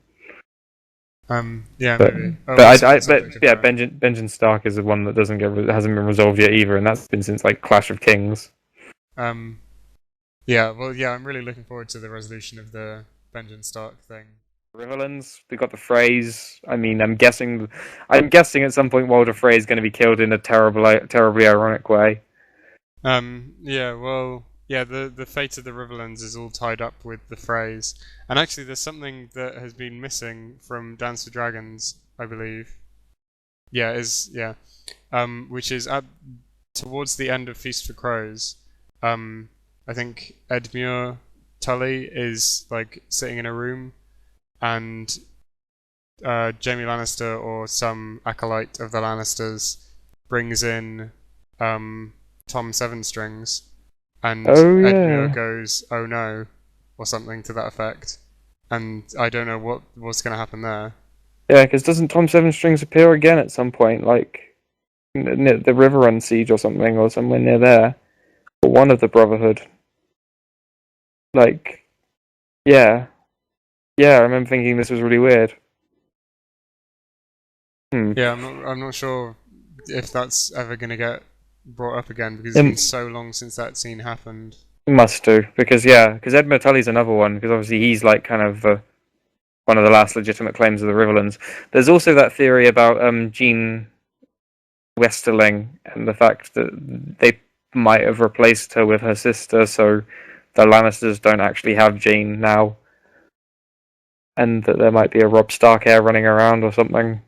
Yeah, but, maybe. Benjen Stark is the one that hasn't been resolved yet either, and that's been since Clash of Kings. Yeah, well, yeah, I'm really looking forward to the resolution of the Benjen Stark thing. Riverlands, we got the Freys. I mean, I'm guessing at some point Walder Frey is going to be killed in a terribly ironic way. Yeah, well, yeah, the fate of the Riverlands is all tied up with the Freys. And actually, there's something that has been missing from Dance of Dragons, I believe. Which is towards the end of Feast for Crows. I think Edmure Tully is sitting in a room, and Jaime Lannister or some acolyte of the Lannisters brings in Tom Sevenstrings, and Edmure goes, "Oh no," or something to that effect, and I don't know what's going to happen there. Yeah, because doesn't Tom Sevenstrings appear again at some point, near the Riverrun siege or something, or somewhere near there, or one of the Brotherhood? Yeah. Yeah, I remember thinking this was really weird. Yeah, I'm not sure if that's ever going to get brought up again because it's It been so long since that scene happened. must do because Ed Martelli's another one because obviously he's like kind of one of the last legitimate claims of the Riverlands. There's also that theory about Jean Westerling and the fact that they might have replaced her with her sister, so the Lannisters don't actually have Jean now, and that there might be a Robb Stark heir running around or something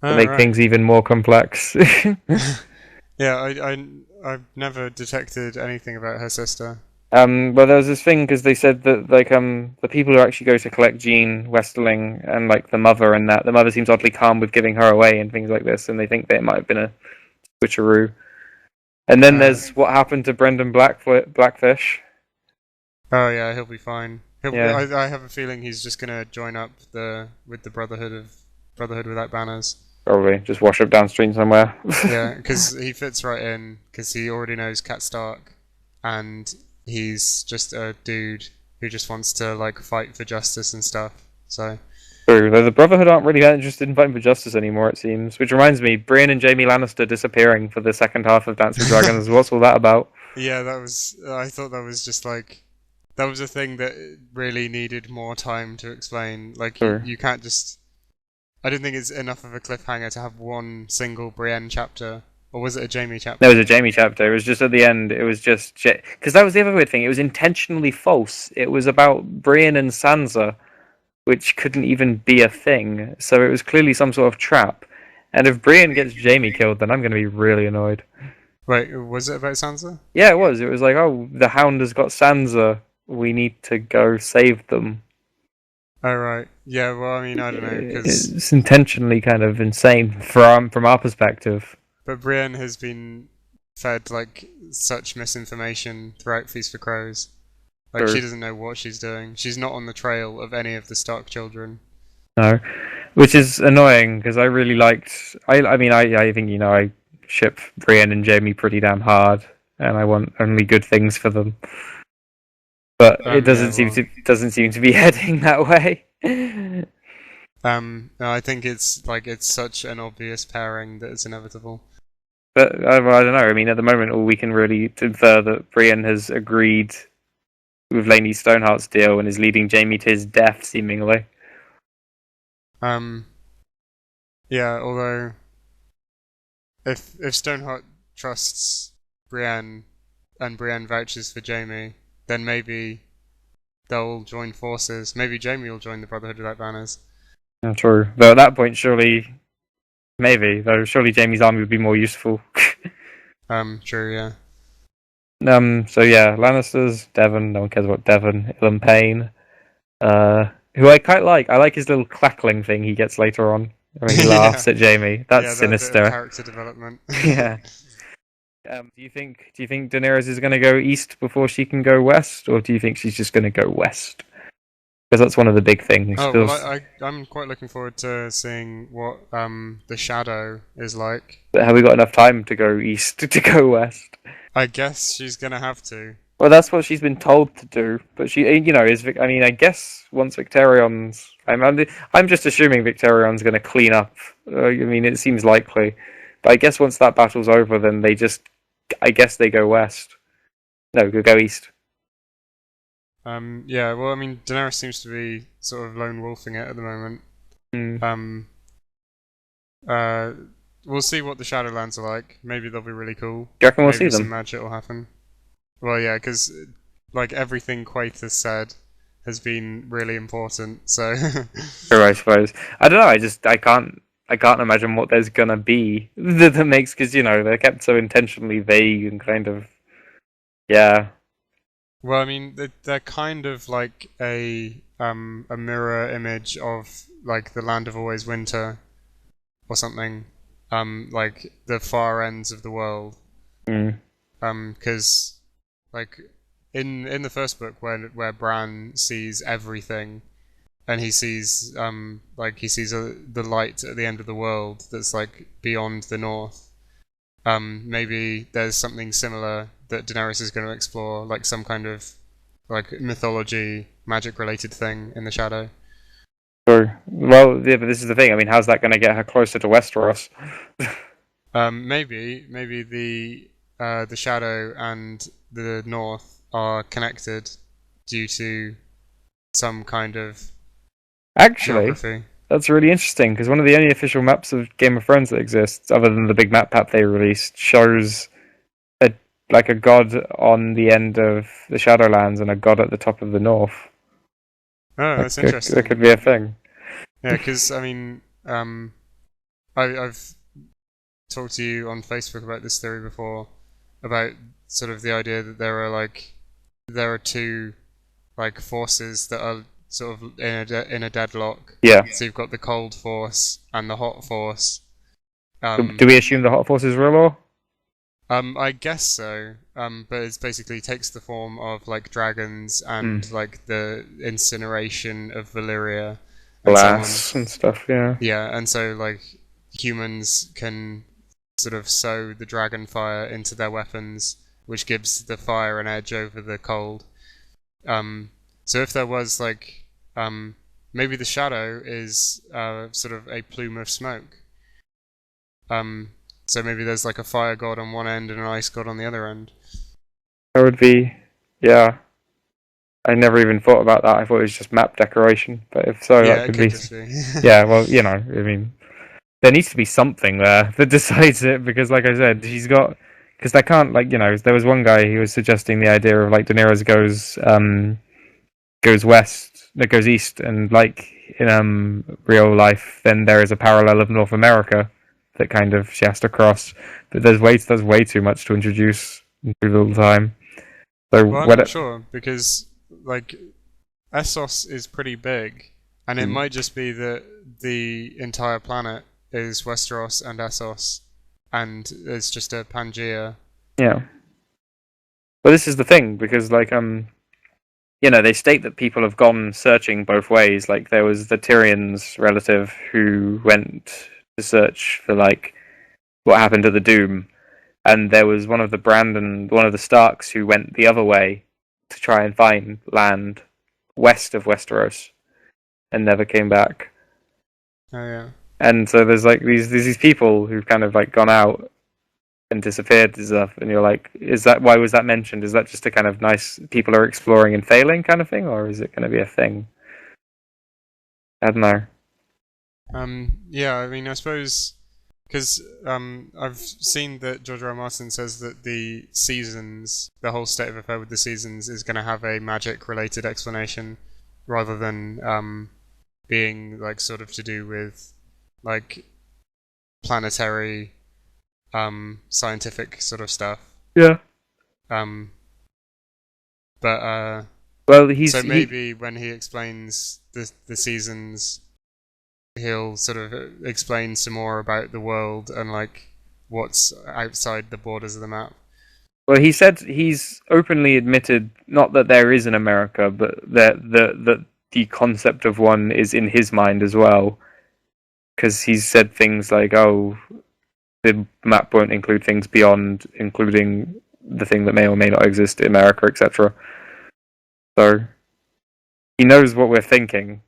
to make things even more complex. Yeah, I've never detected anything about her sister. Well, there was this thing because they said that like the people who actually go to collect Jean Westerling and like the mother and that the mother seems oddly calm with giving her away and things like this, and they think that it might have been a switcheroo. And then there's what happened to Brendan Blackfish. Oh yeah, he'll be fine. Yeah. I have a feeling he's just gonna join up with the Brotherhood without banners. Probably just wash up downstream somewhere. Yeah, because he fits right in. Because he already knows Cat Stark, and he's just a dude who just wants to like fight for justice and stuff. So True, though the Brotherhood aren't really that interested in fighting for justice anymore, it seems. Which reminds me, Brienne and Jaime Lannister disappearing for the second half of Dance with Dragons. What's all that about? yeah, that was. I thought that was just like that was a thing that really needed more time to explain. Like Sure. you can't just. I don't think it's enough of a cliffhanger to have one single Brienne chapter. Or was it a Jaime chapter? No, it was a Jaime chapter. It was just at the end. It was just because that was the other weird thing. It was intentionally false. It was about Brienne and Sansa, which couldn't even be a thing. So it was clearly some sort of trap. And if Brienne gets Jaime killed, then I'm going to be really annoyed. Wait, was it about Sansa? Yeah, it was. It was like, oh, the Hound has got Sansa. We need to go save them. Oh right, yeah. Well, I mean, I don't know because It's intentionally kind of insane from our perspective. but Brienne has been fed like such misinformation throughout Feast for Crows. Like Sure. she doesn't know what she's doing. She's not on the trail of any of the Stark children. No, which is annoying because I really liked. I mean, I think I ship Brienne and Jaime pretty damn hard, and I want only good things for them. But it doesn't seem to be heading that way. No, I think it's such an obvious pairing that it's inevitable. But I don't know. I mean, at the moment, all we can really infer that Brienne has agreed with Laeney Stoneheart's deal and is leading Jaime to his death, seemingly. Yeah. Although, if Stoneheart trusts Brienne and Brienne vouches for Jaime, then maybe they'll join forces. Maybe Jaime will join the Brotherhood without banners. Yeah, true. Though at that point, surely, maybe, though, surely Jaime's army would be more useful. True, yeah. So yeah, Lannisters, Devon, no one cares about Devon, Ilyn Payne, who I quite like. I like his little clackling thing he gets later on. I mean, he laughs at Jaime. That's sinister. Character development. Yeah. Do you think Daenerys is going to go east before she can go west, or do you think she's just going to go west? Because that's one of the big things. Oh, well, I'm quite looking forward to seeing what the Shadow is like. But have we got enough time to go east to go west? I guess she's gonna have to. Well, that's what she's been told to do. But she, is. I mean, I guess once Victarion's, I'm just assuming Victarion's going to clean up. I mean, it seems likely. But I guess once that battle's over, then I guess they go west. No, go east. Yeah, well, I mean, Daenerys seems to be sort of lone wolfing it at the moment. We'll see what the Shadowlands are like. Maybe they'll be really cool. Do you reckon we'll see Maybe them? some magic will happen. Well, yeah, because like everything Quaithe has said has been really important. So. Sure, I suppose. I don't know. I can't imagine what there's gonna be that makes because they're kept so intentionally vague and kind of. Yeah. Well, I mean, they're kind of like a mirror image of like the Land of Always Winter, or something, like the far ends of the world. Because like in the first book where Bran sees everything, and he sees the light at the end of the world that's like beyond the north. Maybe there's something similar that Daenerys is going to explore, like some kind of like mythology, magic related thing in the shadow. True. Well, yeah, but this is the thing. I mean, how's that going to get her closer to Westeros? Maybe the shadow and the north are connected due to some kind of Actually, geography. that's really interesting because one of the only official maps of Game of Thrones that exists, other than the big map pack they released, shows a god on the end of the Shadowlands and a god at the top of the north. Oh, that's interesting. That could be a thing. Yeah, because I mean, I've talked to you on Facebook about this theory before, about sort of the idea that there are two like forces that are sort of in a deadlock. Yeah. So you've got the cold force and the hot force. Do we assume the hot force is real or? I guess so. But it basically takes the form of like dragons and like the incineration of Valyria and glass and stuff. Yeah. Yeah, and so like humans can sort of sow the dragon fire into their weapons, which gives the fire an edge over the cold. So if there was like maybe the shadow is sort of a plume of smoke. So maybe there's like a fire god on one end and an ice god on the other end. That would be, yeah. I never even thought about that. I thought it was just map decoration, but if so, Yeah, that could it could be. just be. Yeah, well, you know, I mean, there needs to be something there that decides it because, like I said, she's got because they can't like there was one guy who was suggesting the idea of like Daenerys goes west, that goes east, and like in real life, then there is a parallel of North America that kind of she has to cross. But there's way too much to introduce in too little time. So well, I'm not sure because like Essos is pretty big, and it might just be that the entire planet is Westeros and Essos, and it's just a Pangaea. Yeah. But this is the thing because like they state that people have gone searching both ways. Like there was the Tyrion's relative who went to search for like what happened to the Doom, and there was one of the Starks who went the other way to try and find land west of Westeros and never came back. Oh yeah. And so there's like these people who've kind of like gone out and disappeared and stuff, and you're like, why was that mentioned? Is that just a kind of nice people are exploring and failing kind of thing, or is it going to be a thing? I don't know. Yeah, I mean, I suppose because I've seen that George R. R. Martin says that the seasons, the whole state of affair with the seasons, is going to have a magic-related explanation rather than being like sort of to do with like planetary scientific sort of stuff. Yeah. But well, maybe when he explains the seasons, he'll sort of explain some more about the world and like what's outside the borders of the map. Well, he said he's openly admitted not that there is an America, but that the concept of one is in his mind as well. Because he's said things like, "Oh, the map won't include things beyond including the thing that may or may not exist in America, etc." So he knows what we're thinking.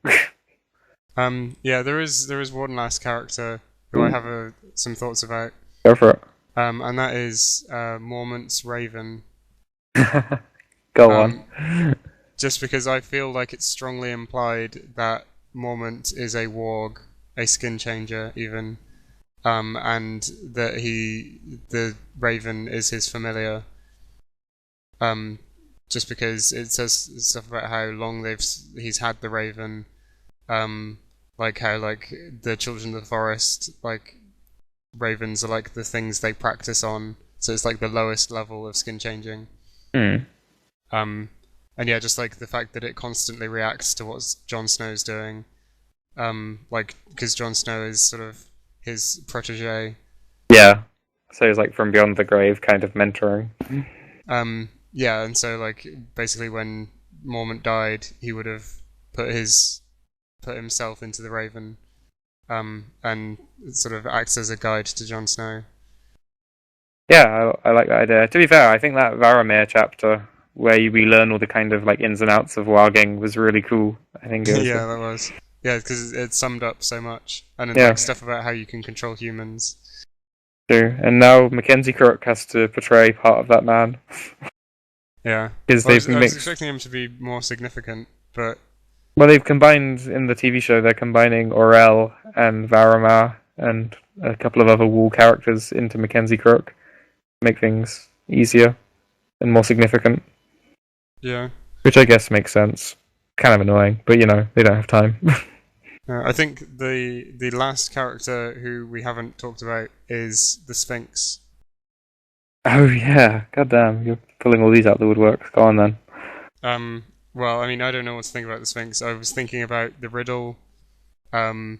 Yeah, there is one last character who I have some thoughts about. Go for it. And that is Mormont's Raven. Go on. Just because I feel like it's strongly implied that Mormont is a warg, a skin changer, even. And that the Raven is his familiar. Just because it says stuff about how long he's had the Raven, like how like the Children of the Forest, like Ravens are like the things they practice on, so it's like the lowest level of skin changing. And yeah, just like the fact that it constantly reacts to what Jon Snow's doing, like because Jon Snow is sort of his protege. Yeah, so he's like from beyond the grave, kind of mentoring. Yeah, and so like basically when Mormont died, he would have put himself into the Raven, and it sort of acts as a guide to Jon Snow. Yeah, I like that idea. To be fair, I think that Varamir chapter where we learn all the kind of like ins and outs of warging was really cool. I think it was. Yeah, that was. Yeah, because it summed up so much, and then, Yeah. like stuff about how you can control humans. True. And now Mackenzie Crook has to portray part of that man. Yeah. Because Well, they've I was mixed. expecting him to be more significant, but Well, they've combined in the TV show. They're combining R+L and Varamar and a couple of other Wall characters into Mackenzie Crook, to make things easier and more significant. yeah. Which I guess makes sense. Kind of annoying, but you know they don't have time. I think the last character who we haven't talked about is the Sphinx. Oh yeah, goddamn, you're pulling all these out of the woodwork. Go on then. Well, I mean, I don't know what to think about the Sphinx. I was thinking about the riddle. The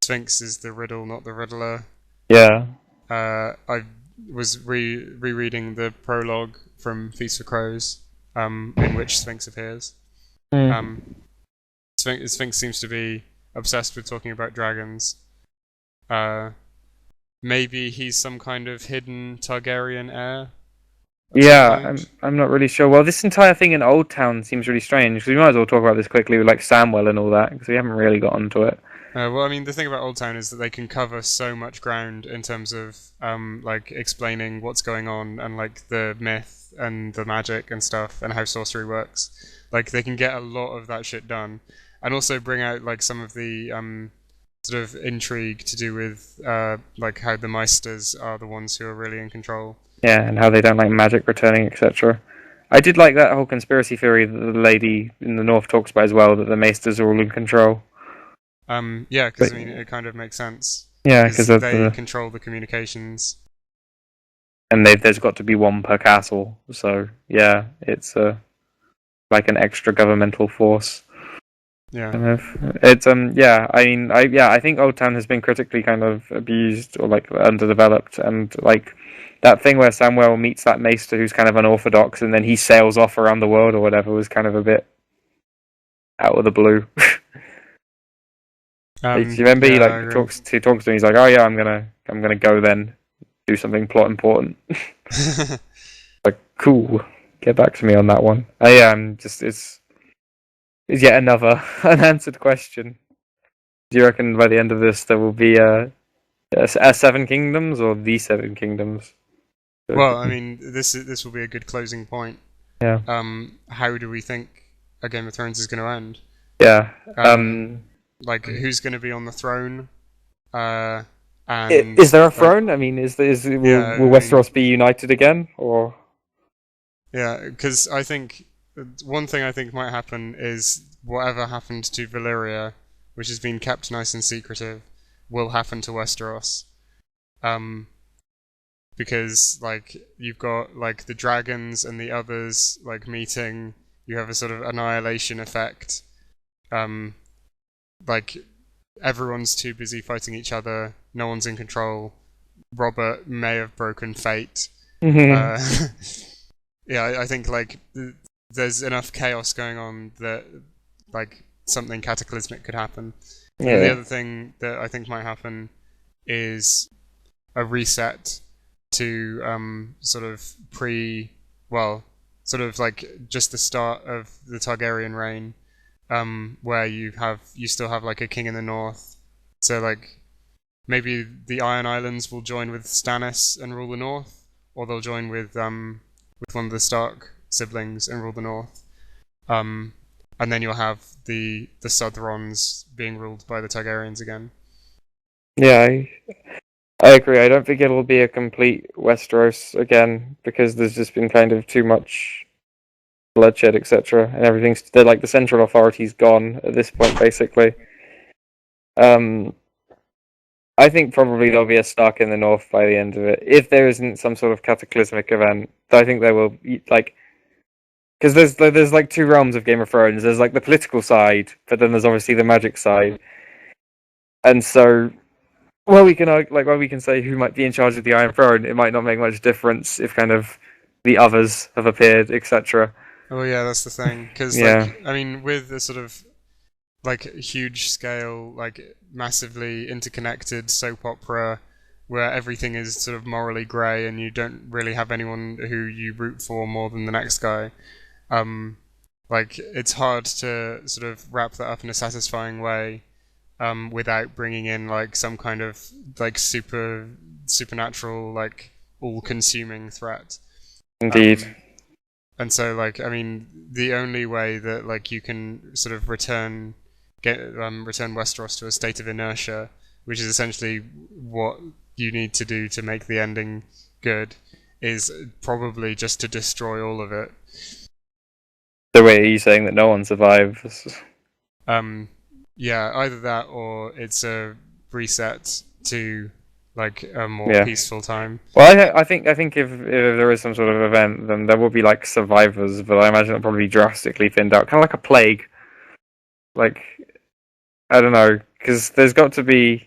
Sphinx is the riddle, not the riddler. Yeah. I was rereading the prologue from Feast for Crows, in which Sphinx appears. Sphinx seems to be obsessed with talking about dragons. Maybe he's some kind of hidden Targaryen heir. Yeah, I'm not really sure. Well, this entire thing in Old Town seems really strange, because we might as well talk about this quickly with like Samwell and all that, because we haven't really got onto it. Well, I mean, the thing about Old Town is that they can cover so much ground in terms of like explaining what's going on and like the myth and the magic and stuff and how sorcery works. Like they can get a lot of that shit done, and also bring out like some of the sort of intrigue to do with like how the Meisters are the ones who are really in control. Yeah, and how they don't like magic returning, etc. I did like that whole conspiracy theory that the lady in the north talks about as well, that the Maesters are all in control. Yeah, because I mean, it kind of makes sense. Yeah, because they control the communications. And there's got to be one per castle, so yeah, it's like an extra governmental force. Yeah. Kind of. It's yeah. I mean, I think Old Town has been critically kind of abused or like underdeveloped, and like that thing where Samuel meets that maester who's kind of unorthodox, and then he sails off around the world or whatever was kind of a bit out of the blue. Do you remember he like talks to him? He's like, "Oh yeah, I'm gonna go then, do something plot important." Like, cool. Get back to me on that one. Yeah, it's yet another unanswered question. Do you reckon by the end of this there will be a Seven Kingdoms or the Seven Kingdoms? Well, I mean, this will be a good closing point. Yeah. How do we think a Game of Thrones is going to end? Yeah. Like, who's going to be on the throne? And is there a throne? I mean, will Westeros be united again, or? Yeah, because I think one thing I think might happen is whatever happened to Valyria, which has been kept nice and secretive, will happen to Westeros. Because like you've got like the dragons and the others like meeting, you have a sort of annihilation effect. Like everyone's too busy fighting each other, no one's in control. Robert may have broken fate. Yeah, I think like there's enough chaos going on that like something cataclysmic could happen. Yeah. And the other thing that I think might happen is a reset to sort of sort of like just the start of the Targaryen reign, where you still have like a king in the north. So like maybe the Iron Islands will join with Stannis and rule the north, or they'll join with one of the Stark siblings and rule the north. And then you'll have the Southrons being ruled by the Targaryens again. Yeah, I agree. I don't think it'll be a complete Westeros again, because there's just been kind of too much bloodshed, etc., and everything's like the central authority's gone at this point, basically. I think probably there'll be a Stark in the north by the end of it, if there isn't some sort of cataclysmic event. I think there will be, like, because there's like two realms of Game of Thrones. There's like the political side, but then there's obviously the magic side, and so. Well, we can say who might be in charge of the Iron Throne. It might not make much difference if kind of the others have appeared, etc. Oh yeah, that's the thing. Because like, I mean, with the sort of like huge scale, like massively interconnected soap opera, where everything is sort of morally grey and you don't really have anyone who you root for more than the next guy. like it's hard to sort of wrap that up in a satisfying way, without bringing in like some kind of like supernatural, like all-consuming threat. Indeed. And so, like, I mean, the only way that like you can sort of return Westeros to a state of inertia, which is essentially what you need to do to make the ending good, is probably just to destroy all of it. So wait, are you saying that no one survives? Yeah, either that or it's a reset to like a more peaceful time. Well, I think if there is some sort of event, then there will be like survivors, but I imagine it'll probably be drastically thinned out, kind of like a plague. Like, I don't know, because there's got to be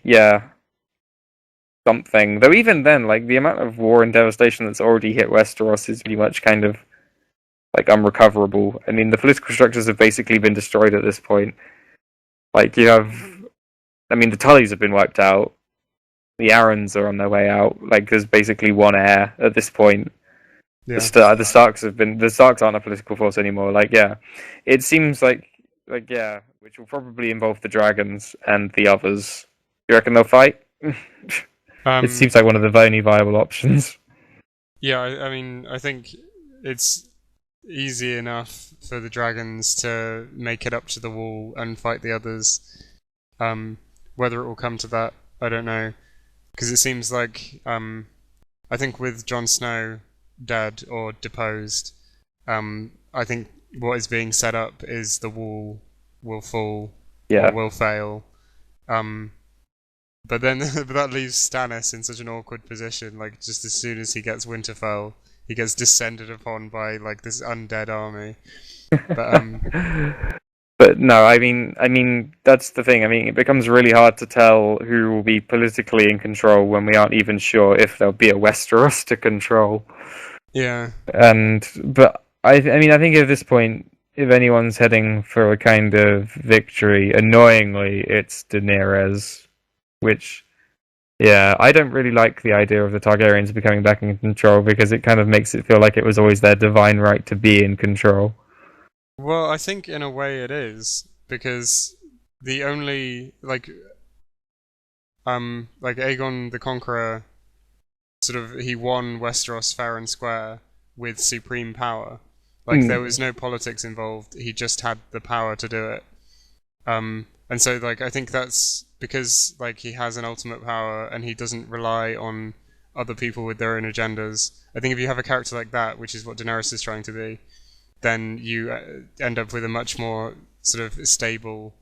something. Though even then, like the amount of war and devastation that's already hit Westeros is pretty much kind of like unrecoverable. I mean, the political structures have basically been destroyed at this point. Like you have, I mean, the Tullys have been wiped out. The Arryns are on their way out. Like there's basically one heir at this point. Yeah. The Starks aren't a political force anymore. Like it seems like which will probably involve the dragons and the others. You reckon they'll fight? It seems like one of the only viable options. Yeah, I mean, I think it's easy enough for the dragons to make it up to the wall and fight the others. Whether it will come to that, I don't know. Because it seems like, I think with Jon Snow dead or deposed, I think what is being set up is the wall will fall or will fail. But then but that leaves Stannis in such an awkward position. Like just as soon as he gets Winterfell, he gets descended upon by like this undead army. But no, I mean that's the thing. I mean, it becomes really hard to tell who will be politically in control when we aren't even sure if there'll be a Westeros to control. Yeah. But I think at this point, if anyone's heading for a kind of victory, annoyingly, it's Daenerys. Which, I don't really like the idea of the Targaryens becoming back in control because it kind of makes it feel like it was always their divine right to be in control. Well, I think in a way it is, because the only, like Aegon the Conqueror, sort of, he won Westeros fair and square with supreme power. Like, there was no politics involved, he just had the power to do it. And so, like, I think that's because, like, he has an ultimate power and he doesn't rely on other people with their own agendas. I think if you have a character like that, which is what Daenerys is trying to be, then you end up with a much more sort of stable,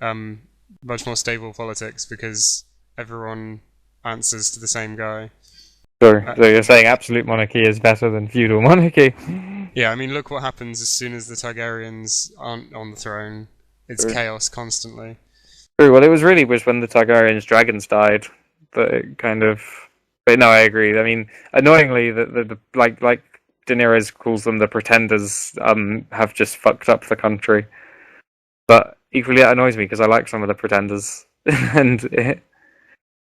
politics because everyone answers to the same guy. So you're saying absolute monarchy is better than feudal monarchy? Yeah, I mean, look what happens as soon as the Targaryens aren't on the throne. It's chaos constantly. True. Well, it was when the Targaryens' dragons died that it kind of. But no, I agree. I mean, annoyingly, the like Daenerys calls them the pretenders. Have just fucked up the country. But equally, that annoys me because I like some of the pretenders, and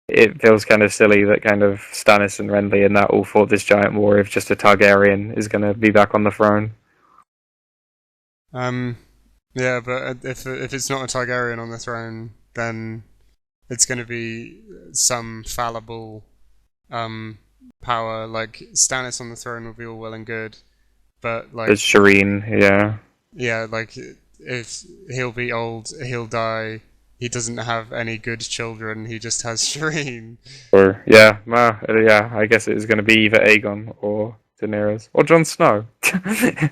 it feels kind of silly that kind of Stannis and Renly and that all fought this giant war if just a Targaryen is going to be back on the throne. Yeah, but if it's not a Targaryen on the throne, then it's going to be some fallible power. Like Stannis on the throne will be all well and good, but like it's Shireen, yeah, like if he'll be old, he'll die. He doesn't have any good children. He just has Shireen. Or I guess it is going to be either Aegon or Daenerys or Jon Snow.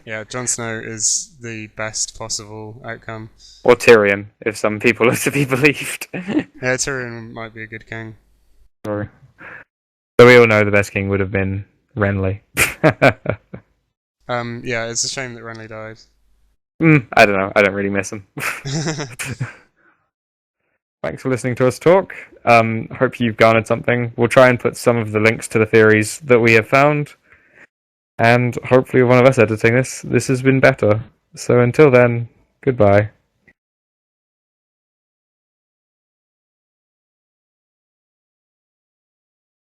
Yeah, Jon Snow is the best possible outcome. Or Tyrion, if some people are to be believed. Yeah, Tyrion might be a good king. Sorry. So we all know the best king would have been Renly. Yeah, it's a shame that Renly died. I don't know. I don't really miss him. Thanks for listening to us talk. Hope you've garnered something. We'll try and put some of the links to the theories that we have found. And hopefully one of us editing this has been better. So until then, goodbye.